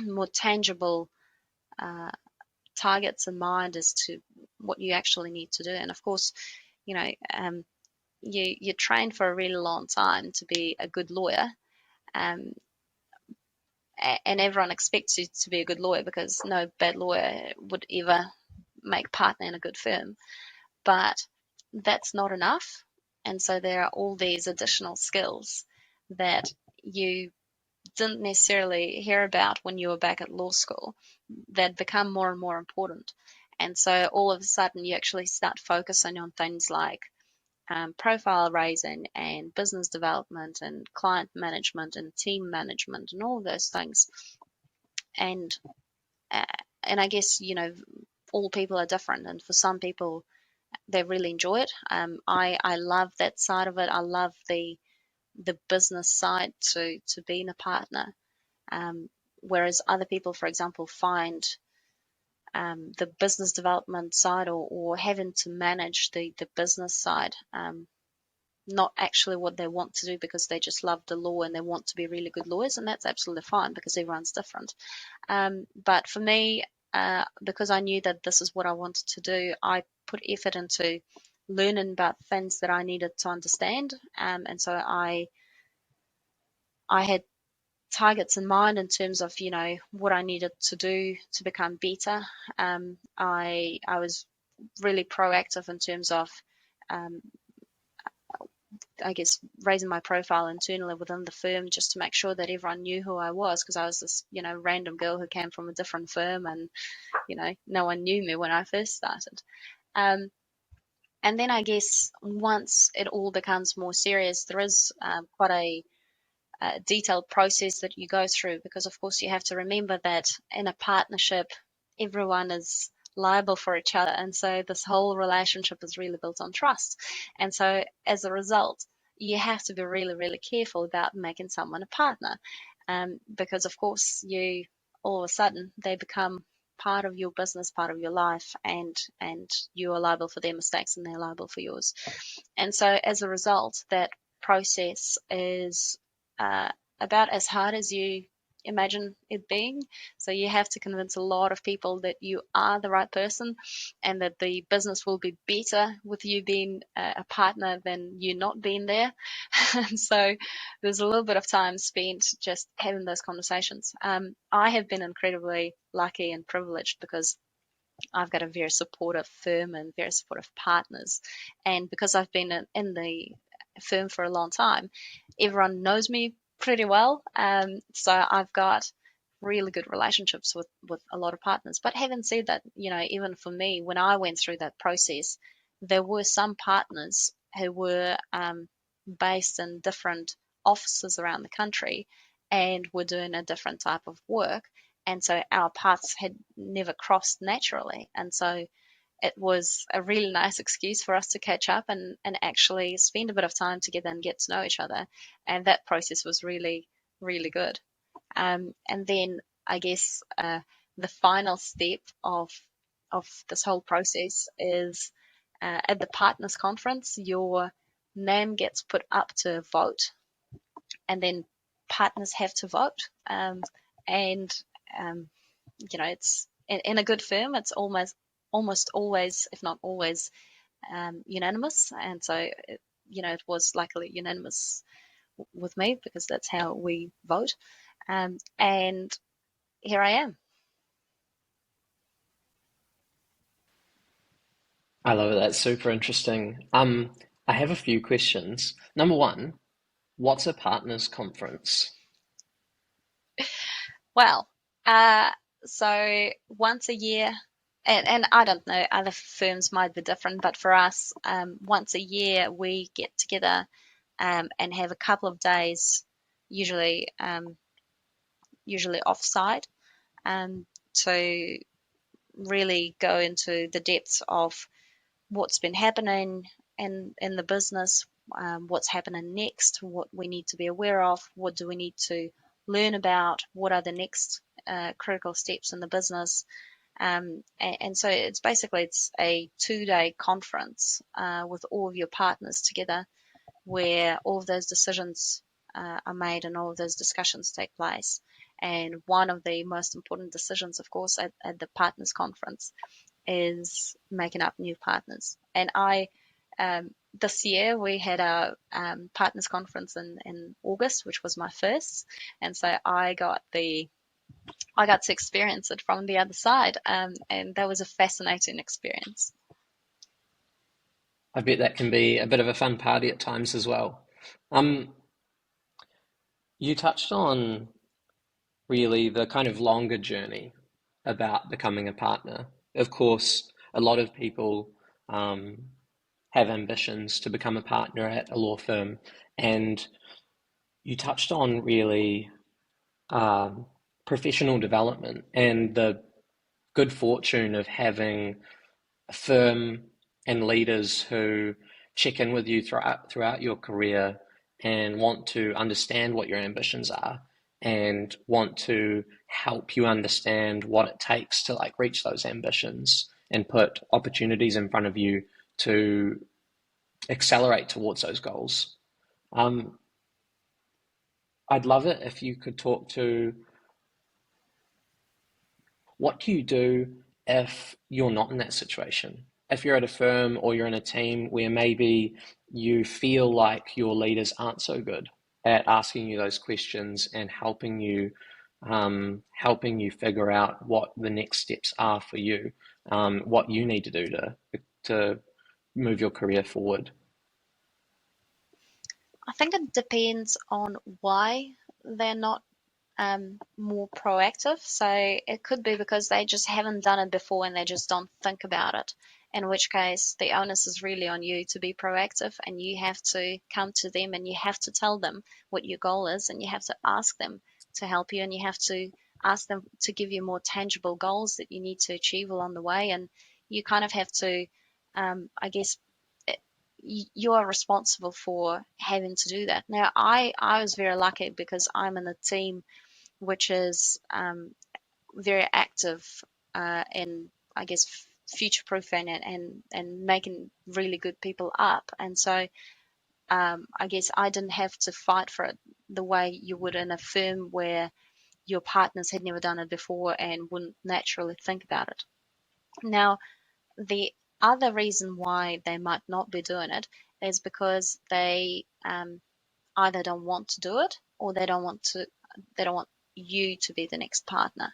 more tangible targets in mind as to what you actually need to do. And of course, you know, you train for a really long time to be a good lawyer, um, and everyone expects you to be a good lawyer, because no bad lawyer would ever make partner in a good firm. But that's not enough. And so there are all these additional skills that you didn't necessarily hear about when you were back at law school that become more and more important. And so all of a sudden you actually start focusing on things like profile raising and business development and client management and team management and all of those things. And uh, and I guess, all people are different, and for some people they really enjoy it. I love that side of it. I love the business side to being a partner. Whereas other people, for example, find the business development side, or having to manage the business side, not actually what they want to do, because they just love the law and they want to be really good lawyers, and that's absolutely fine because everyone's different. But for me, because I knew that this is what I wanted to do, I put effort into learning about things that I needed to understand, and so I had targets in mind in terms of what I needed to do to become better. I was really proactive in terms of I guess raising my profile internally within the firm, just to make sure that everyone knew who I was, because I was this random girl who came from a different firm, and no one knew me when I first started. Um, and then I guess once it all becomes more serious, there is quite a detailed process that you go through, because of course you have to remember that in a partnership everyone is liable for each other, and so this whole relationship is really built on trust. And so as a result, you have to be really, really careful about making someone a partner, because of course you all of a sudden they become part of your business, part of your life, and you are liable for their mistakes and they're liable for yours. And so as a result, that process is about as hard as you imagine it being. So you have to convince a lot of people that you are the right person, and that the business will be better with you being a partner than you not being there. And so there's a little bit of time spent just having those conversations. I have been incredibly lucky and privileged, because I've got a very supportive firm and very supportive partners. And because I've been in the firm for a long time, everyone knows me pretty well. So I've got really good relationships with a lot of partners. But having said that, even for me, when I went through that process, there were some partners who were based in different offices around the country and were doing a different type of work. And so our paths had never crossed naturally. And so it was a really nice excuse for us to catch up and actually spend a bit of time together and get to know each other. And that process was really, really good. And then I guess the final step of this whole process is at the partners conference, you're name gets put up to a vote, and then partners have to vote. And it's in a good firm, it's almost always, if not always, unanimous. And so it was luckily unanimous with me, because that's how we vote. And here I am. I love it. That's super interesting. I have a few questions. Number one, what's a partners conference? Well, so once a year, and I don't know, other firms might be different, but for us, once a year we get together and have a couple of days, usually off-site, to really go into the depths of what's been happening in the business, what's happening next, what we need to be aware of, what do we need to learn about, what are the next critical steps in the business. And so it's a 2-day conference with all of your partners together, where all of those decisions are made and all of those discussions take place. And one of the most important decisions, of course, at the partners conference is making up new partners. And this year we had our partners conference in August, which was my first, and so I got to experience it from the other side, and that was a fascinating experience. I bet that can be a bit of a fun party at times as well. You touched on really the kind of longer journey about becoming a partner. Of course, a lot of people have ambitions to become a partner at a law firm, and you touched on really professional development and the good fortune of having a firm and leaders who check in with you throughout your career and want to understand what your ambitions are and want to help you understand what it takes to reach those ambitions and put opportunities in front of you to accelerate towards those goals. I'd love it if you could talk to what do you do if you're not in that situation? If you're at a firm or you're in a team where maybe you feel like your leaders aren't so good at asking you those questions and helping you figure out what the next steps are for you, what you need to do to move your career forward. I think it depends on why they're not more proactive. So it could be because they just haven't done it before and they just don't think about it. In which case, the onus is really on you to be proactive, and you have to come to them and you have to tell them what your goal is, and you have to ask them to help you, and you have to ask them to give you more tangible goals that you need to achieve along the way. And you kind of have to, I guess, you are responsible for having to do that. Now, I was very lucky because I'm in a team which is very active in, I guess, future-proofing and making really good people up. And so I guess I didn't have to fight for it the way you would in a firm where your partners had never done it before and wouldn't naturally think about it. Now, the other reason why they might not be doing it is because they either don't want to do it, or they don't want you to be the next partner.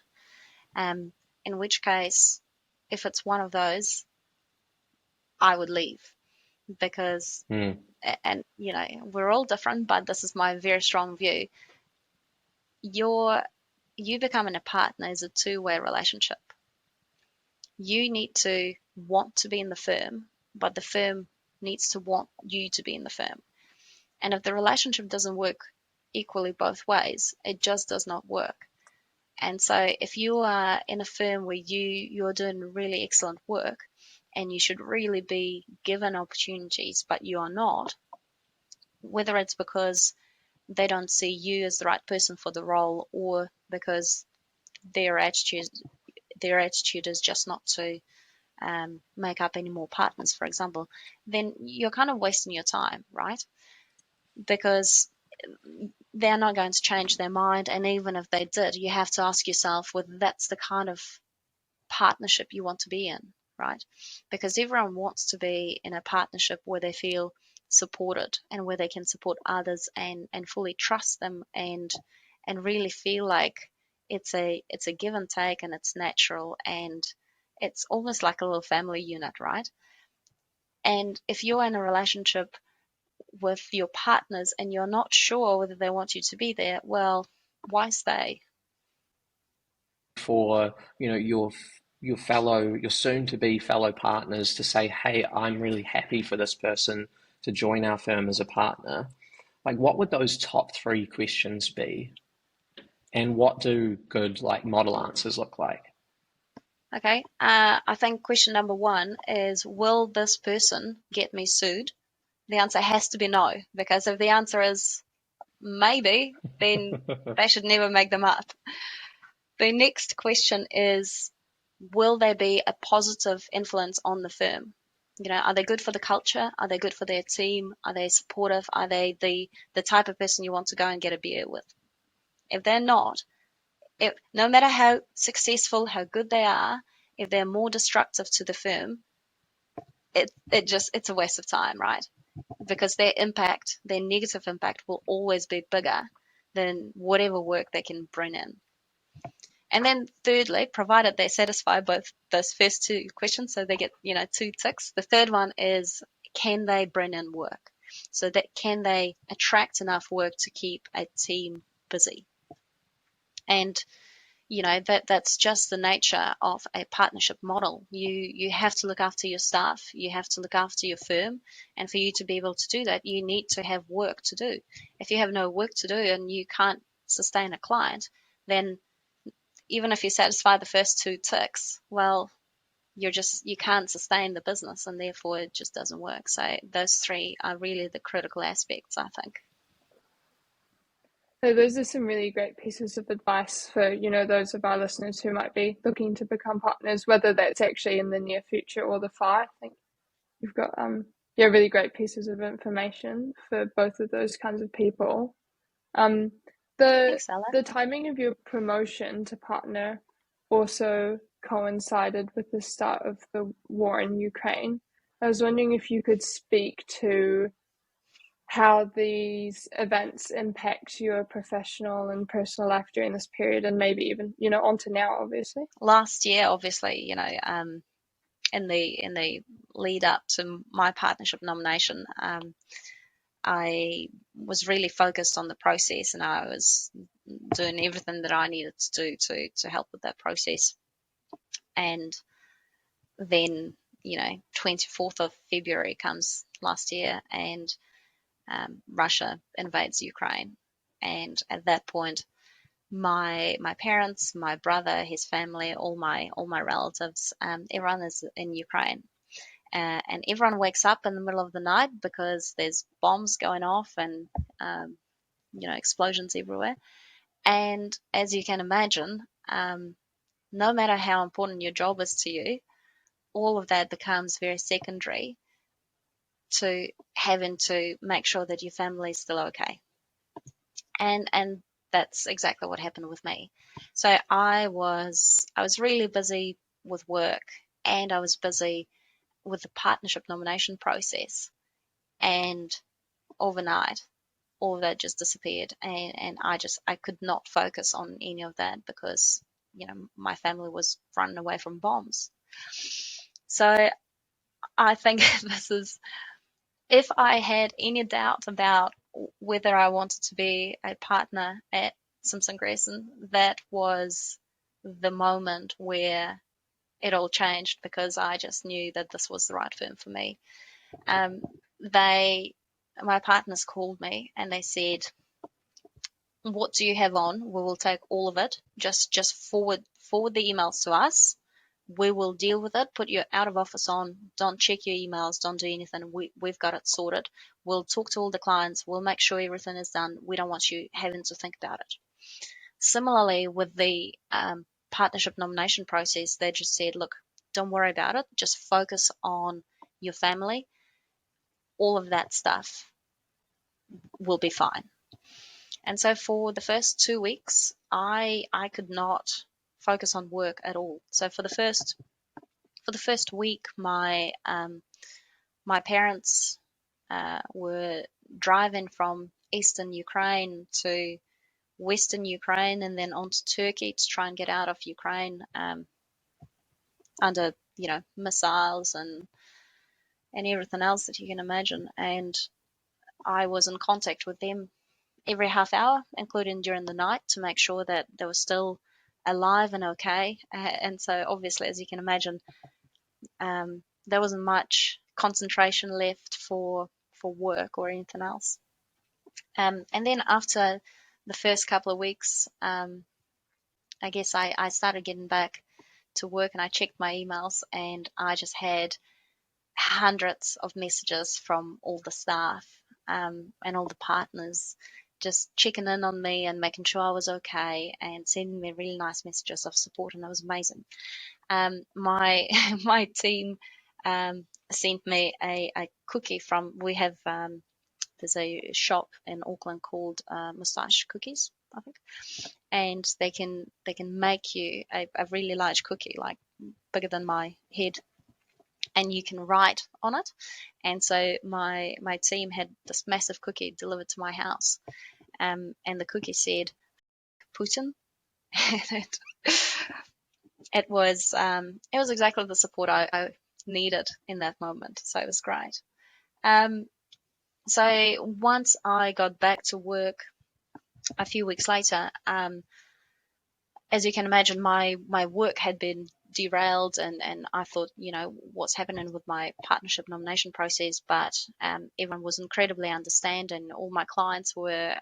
In which case, if it's one of those, I would leave, because, and we're all different, but this is my very strong view. You becoming a partner is a two-way relationship. You need to want to be in the firm, but the firm needs to want you to be in the firm. And if the relationship doesn't work equally both ways, it just does not work. And so if you are in a firm where you're doing really excellent work and you should really be given opportunities, but you are not, whether it's because they don't see you as the right person for the role, or because their attitude is just not to make up any more partners, for example, then you're kind of wasting your time, right? Because they're not going to change their mind, and even if they did, you have to ask yourself whether that's the kind of partnership you want to be in, right? Because everyone wants to be in a partnership where they feel supported and where they can support others and fully trust them and really feel like it's a give and take, and it's natural, and it's almost like a little family unit, right? And if you're in a relationship with your partners and you're not sure whether they want you to be there, well, why stay? For your soon to be fellow partners to say, hey, I'm really happy for this person to join our firm as a partner, like what would those top 3 questions be, and what do good like model answers look like? Okay, I think question number 1 is, will this person get me sued? The answer has to be no, because if the answer is maybe, then they should never make them up. The next question is, will they be a positive influence on the firm? Are they good for the culture? Are they good for their team? Are they supportive? Are they the type of person you want to go and get a beer with? If they're not, no matter how successful, how good they are, if they're more destructive to the firm, it's a waste of time, right? Because their negative impact will always be bigger than whatever work they can bring in. And then thirdly, provided they satisfy both those first 2 questions, so they get 2 ticks, the third one is, can they bring in work? So that can they attract enough work to keep a team busy? And that's just the nature of a partnership model. You have to look after your staff, you have to look after your firm, and for you to be able to do that, you need to have work to do. If you have no work to do and you can't sustain a client, then even if you satisfy the first 2 ticks, well, you can't sustain the business, and therefore it just doesn't work. So those 3 are really the critical aspects, I think. So those are some really great pieces of advice for, those of our listeners who might be looking to become partners, whether that's actually in the near future or the far. I think you've got really great pieces of information for both of those kinds of people. Thanks, Ella. The timing of your promotion to partner also coincided with the start of the war in Ukraine. I was wondering if you could speak to how these events impact your professional and personal life during this period, and maybe even on to now, obviously. Last year, obviously, in the lead up to my partnership nomination, I was really focused on the process, and I was doing everything that I needed to do to help with that process. And then 24th of February comes last year, and Russia invades Ukraine. And at that point, my parents, my brother, his family, all my relatives, everyone is in Ukraine. And everyone wakes up in the middle of the night because there's bombs going off and explosions everywhere. And as you can imagine, no matter how important your job is to you, all of that becomes very secondary to having to make sure that your family is still okay. And that's exactly what happened with me. So I was really busy with work, and I was busy with the partnership nomination process, and overnight all of that just disappeared, and I could not focus on any of that because my family was running away from bombs. So I think if I had any doubt about whether I wanted to be a partner at Simpson Grierson, that was the moment where it all changed, because I just knew that this was the right firm for me. My partners called me and they said, what do you have on? We will take all of it. Just forward the emails to us. We will deal with it. Put your out of office on. Don't check your emails. Don't do anything. We've got it sorted. We'll talk to all the clients. We'll make sure everything is done. We don't want you having to think about it. Similarly, with the partnership nomination process, they just said, look, don't worry about it. Just focus on your family. All of that stuff will be fine. And so for the first 2 weeks, I could not focus on work at all. So for the first week, my parents were driving from eastern Ukraine to western Ukraine and then on to Turkey to try and get out of Ukraine under missiles and everything else that you can imagine. And I was in contact with them every half hour, including during the night, to make sure that they were still alive and okay. And so obviously, as you can imagine, there wasn't much concentration left for work or anything else. And then after the first couple of weeks, I guess I started getting back to work, and I checked my emails, and I just had hundreds of messages from all the staff and all the partners just checking in on me and making sure I was okay and sending me really nice messages of support, and that was amazing. My my team sent me a cookie from, we have there's a shop in Auckland called Moustache Cookies, I think, and they can make you a really large cookie, like bigger than my head, and you can write on it. And so my team had this massive cookie delivered to my house, and the cookie said Putin. It was exactly the support I needed in that moment, so it was great. So once I got back to work a few weeks later, as you can imagine, my work had been derailed, and I thought, what's happening with my partnership nomination process, but everyone was incredibly understanding. All my clients were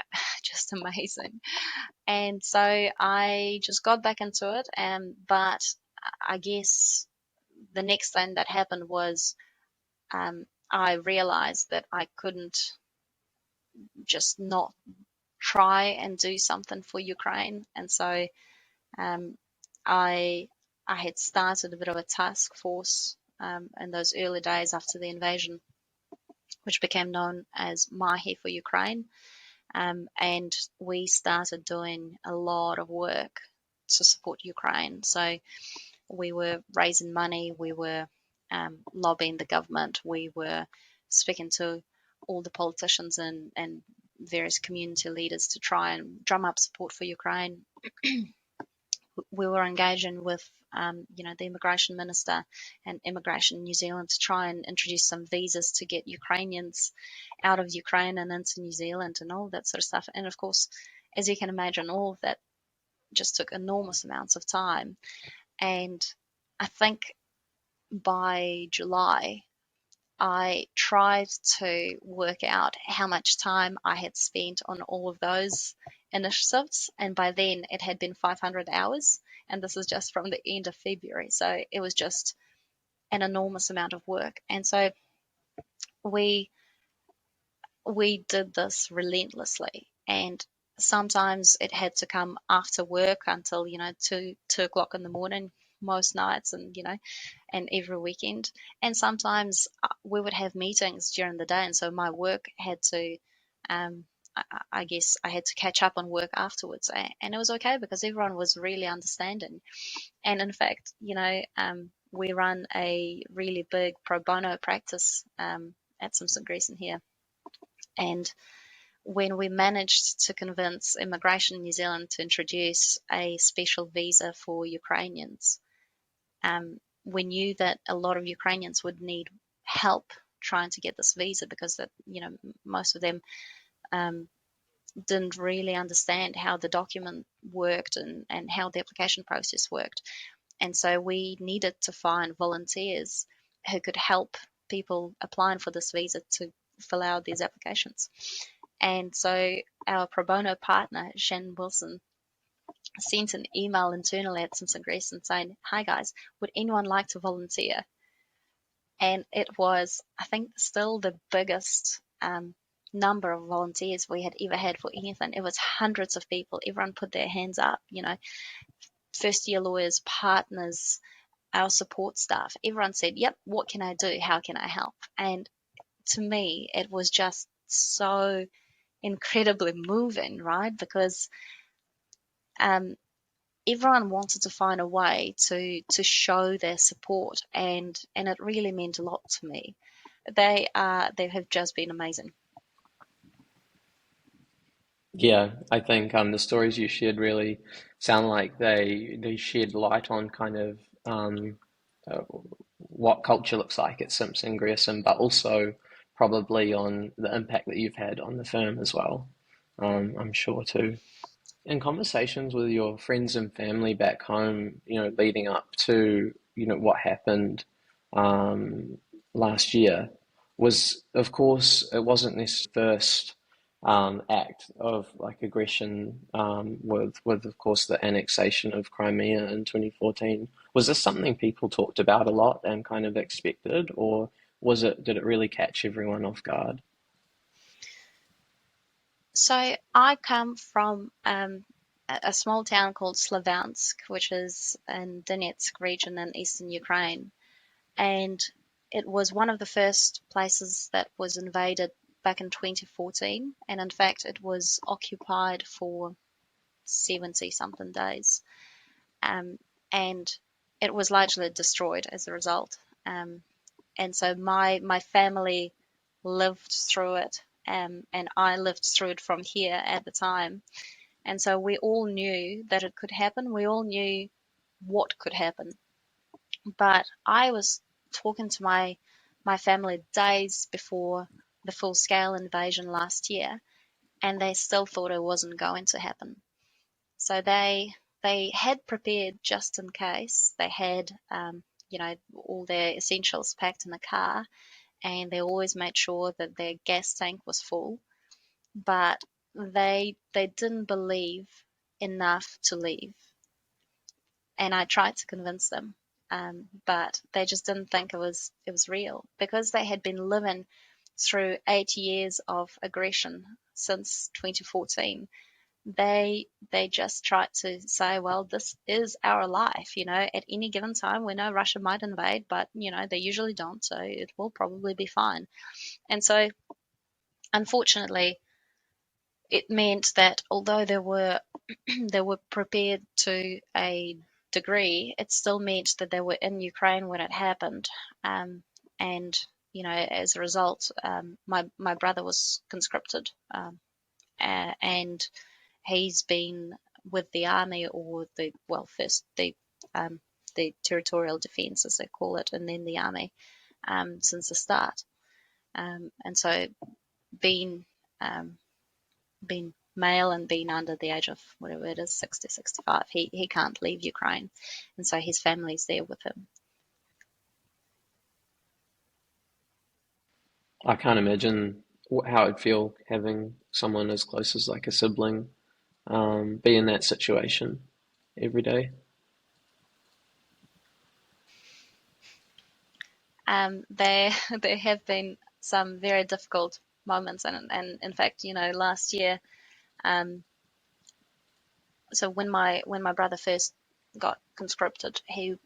just amazing. And so I just got back into it. But I guess the next thing that happened was I realized that I couldn't just not try and do something for Ukraine. And so I had started a bit of a task force in those early days after the invasion, which became known as Mahi for Ukraine. And we started doing a lot of work to support Ukraine. So we were raising money, we were lobbying the government, we were speaking to all the politicians and various community leaders to try and drum up support for Ukraine. We were engaging with the immigration minister and Immigration New Zealand to try and introduce some visas to get Ukrainians out of Ukraine and into New Zealand and all that sort of stuff. And of course, as you can imagine, all of that just took enormous amounts of time. And I think by July, I tried to work out how much time I had spent on all of those initiatives, and by then it had been 500 hours, and this is just from the end of February, so it was just an enormous amount of work. And so we did this relentlessly, and sometimes it had to come after work until 2 o'clock in the morning most nights, and and every weekend. And sometimes we would have meetings during the day, and so my work had to I guess I had to catch up on work afterwards, and it was okay because everyone was really understanding. And in fact, we run a really big pro bono practice at Simpson Grierson here, and when we managed to convince Immigration New Zealand to introduce a special visa for Ukrainians, we knew that a lot of Ukrainians would need help trying to get this visa because that most of them didn't really understand how the document worked and how the application process worked. And so we needed to find volunteers who could help people applying for this visa to fill out these applications. And so our pro bono partner, Shannon Wilson, sent an email internally at Simpson Grierson saying, "Hi guys, would anyone like to volunteer?" And it was, I think, still the biggest number of volunteers we had ever had for anything. It was hundreds of people. Everyone put their hands up, first year lawyers, partners, our support staff, everyone said, yep, what can I do? How can I help? And to me, it was just so incredibly moving, right? Because everyone wanted to find a way to show their support, and it really meant a lot to me. They have just been amazing. Yeah, I think the stories you shared really sound like they shed light on kind of uh, what culture looks like at Simpson Grierson, but also probably on the impact that you've had on the firm as well. I'm sure too. In conversations with your friends and family back home, leading up to, what happened um, last year, was, of course, it wasn't this first act of like aggression with, of course, the annexation of Crimea in 2014. Was this something people talked about a lot and kind of expected, or did it really catch everyone off guard? So I come from a small town called Slavansk, which is in Donetsk region in eastern Ukraine. And it was one of the first places that was invaded back in 2014. And in fact, it was occupied for 70 something days. And it was largely destroyed as a result. And so my family lived through it, and I lived through it from here at the time. And so we all knew that it could happen. We all knew what could happen. But I was talking to my family days before the full-scale invasion last year, and they still thought it wasn't going to happen. So they had prepared just in case. They had all their essentials packed in the car, and they always made sure that their gas tank was full. But they didn't believe enough to leave, and I tried to convince them, but they just didn't think it was real, because they had been living through 8 years of aggression since 2014. They just tried to say, well, this is our life, at any given time we know Russia might invade, but they usually don't, so it will probably be fine. And so unfortunately, it meant that although they were prepared to a degree, it still meant that they were in Ukraine when it happened. And as a result, my brother was conscripted, and he's been with the army, or first the territorial defense, as they call it, and then the army, since the start. And so being being male and being under the age of whatever it is, 60, 65, he can't leave Ukraine. And so his family's there with him. I can't imagine how it'd feel having someone as close as like a sibling be in that situation every day. There there have been some very difficult moments, and in fact, last year, so when my brother first got conscripted, he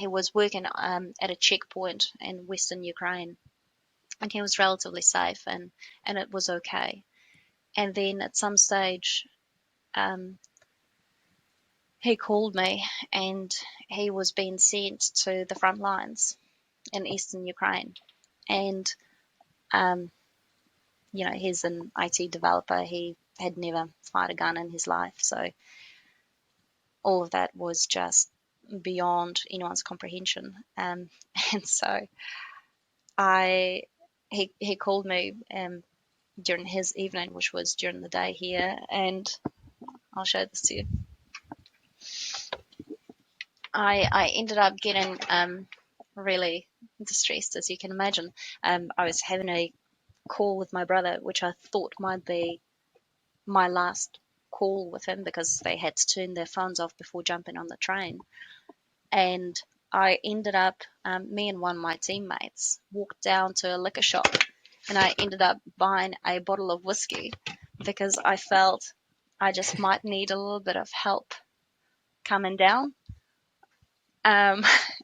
was working at a checkpoint in Western Ukraine, and he was relatively safe, and it was okay. And then at some stage, he called me, and he was being sent to the front lines in eastern Ukraine. And he's an IT developer. He had never fired a gun in his life, so all of that was just beyond anyone's comprehension. And so he called me during his evening, which was during the day here, and I'll show this to you. I ended up getting really distressed, as you can imagine. I was having a call with my brother, which I thought might be my last call with him, because they had to turn their phones off before jumping on the train. And I ended up, me and one of my teammates walked down to a liquor shop, and I ended up buying a bottle of whiskey, because I felt I just might need a little bit of help coming down.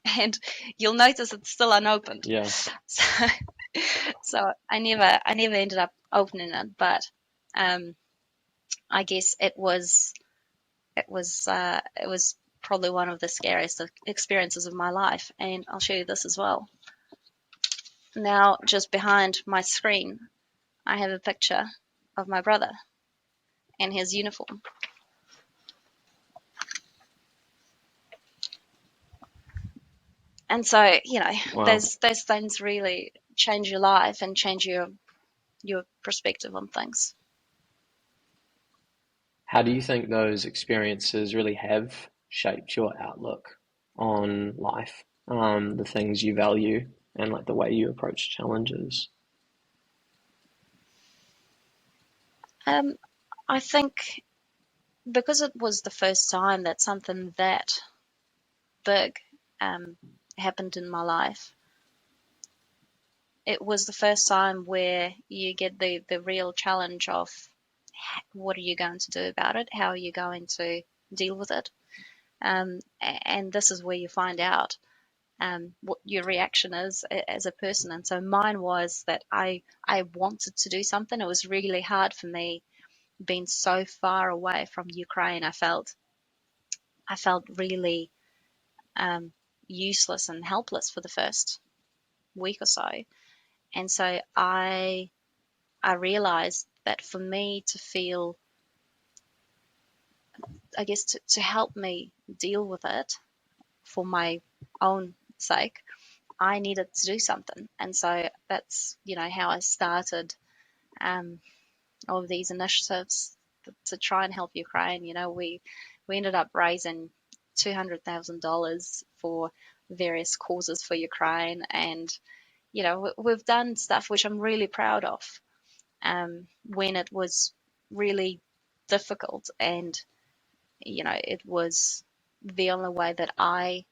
and you'll notice it's still unopened. Yeah. So, so I never ended up opening it, but I guess it was probably one of the scariest experiences of my life, and I'll show you this as well. Now, just behind my screen, I have a picture of my brother in his uniform. And so, Wow. those things really change your life and change your perspective on things. How do you think those experiences really have shaped your outlook on life, the things you value, and like the way you approach challenges? I think because it was the first time that something that big happened in my life, it was the first time where you get the real challenge of what are you going to do about it? How are you going to deal with it? And this is where you find out what your reaction is as a person. And so mine was that I wanted to do something. It was really hard for me being so far away from Ukraine. I felt really useless and helpless for the first week or so. And so I realized that for me to feel, I guess, to help me deal with it for my own sake, I needed to do something. And so that's, how I started all of these initiatives to try and help Ukraine. We ended up raising $200,000 for various causes for Ukraine. And, we've done stuff which I'm really proud of when it was really difficult, and it was the only way that I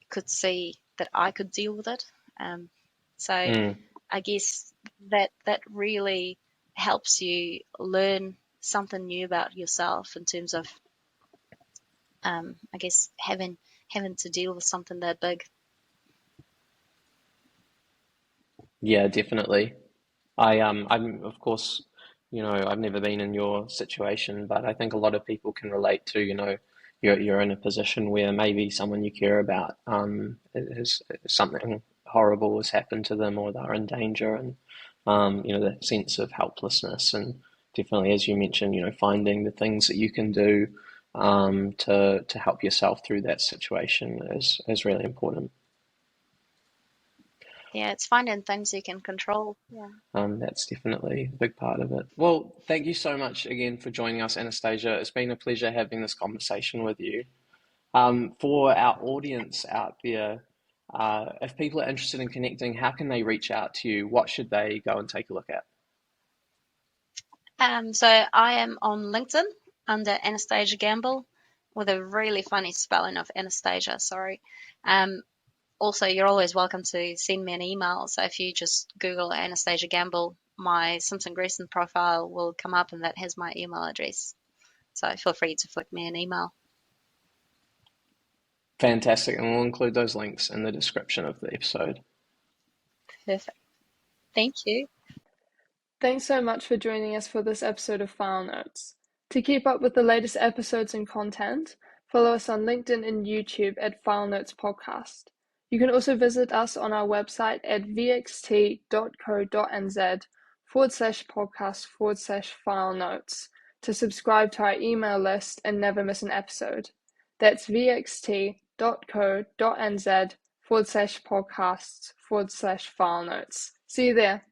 could see that I could deal with it. So I guess that really helps you learn something new about yourself in terms of I guess having to deal with something that big. Yeah, definitely. I'm of course, I've never been in your situation, but I think a lot of people can relate to, you're in a position where maybe someone you care about, something horrible has happened to them, or they're in danger, and that sense of helplessness, and definitely, as you mentioned, finding the things that you can do, to help yourself through that situation is really important. Yeah, it's finding things you can control. Yeah. That's definitely a big part of it. Well, thank you so much again for joining us, Anastasia. It's been a pleasure having this conversation with you. For our audience out there, if people are interested in connecting, how can they reach out to you? What should they go and take a look at? So I am on LinkedIn under Anastasia Gamble, with a really funny spelling of Anastasia. Sorry. Also, you're always welcome to send me an email. So if you just Google Anastasia Gamble, my Simpson Grierson profile will come up, and that has my email address. So feel free to flick me an email. Fantastic, and we'll include those links in the description of the episode. Perfect. Thank you. Thanks so much for joining us for this episode of File Notes. To keep up with the latest episodes and content, follow us on LinkedIn and YouTube at File Notes Podcast. You can also visit us on our website at vxt.co.nz/podcast/file notes to subscribe to our email list and never miss an episode. That's vxt.co.nz/podcasts/file notes. See you there.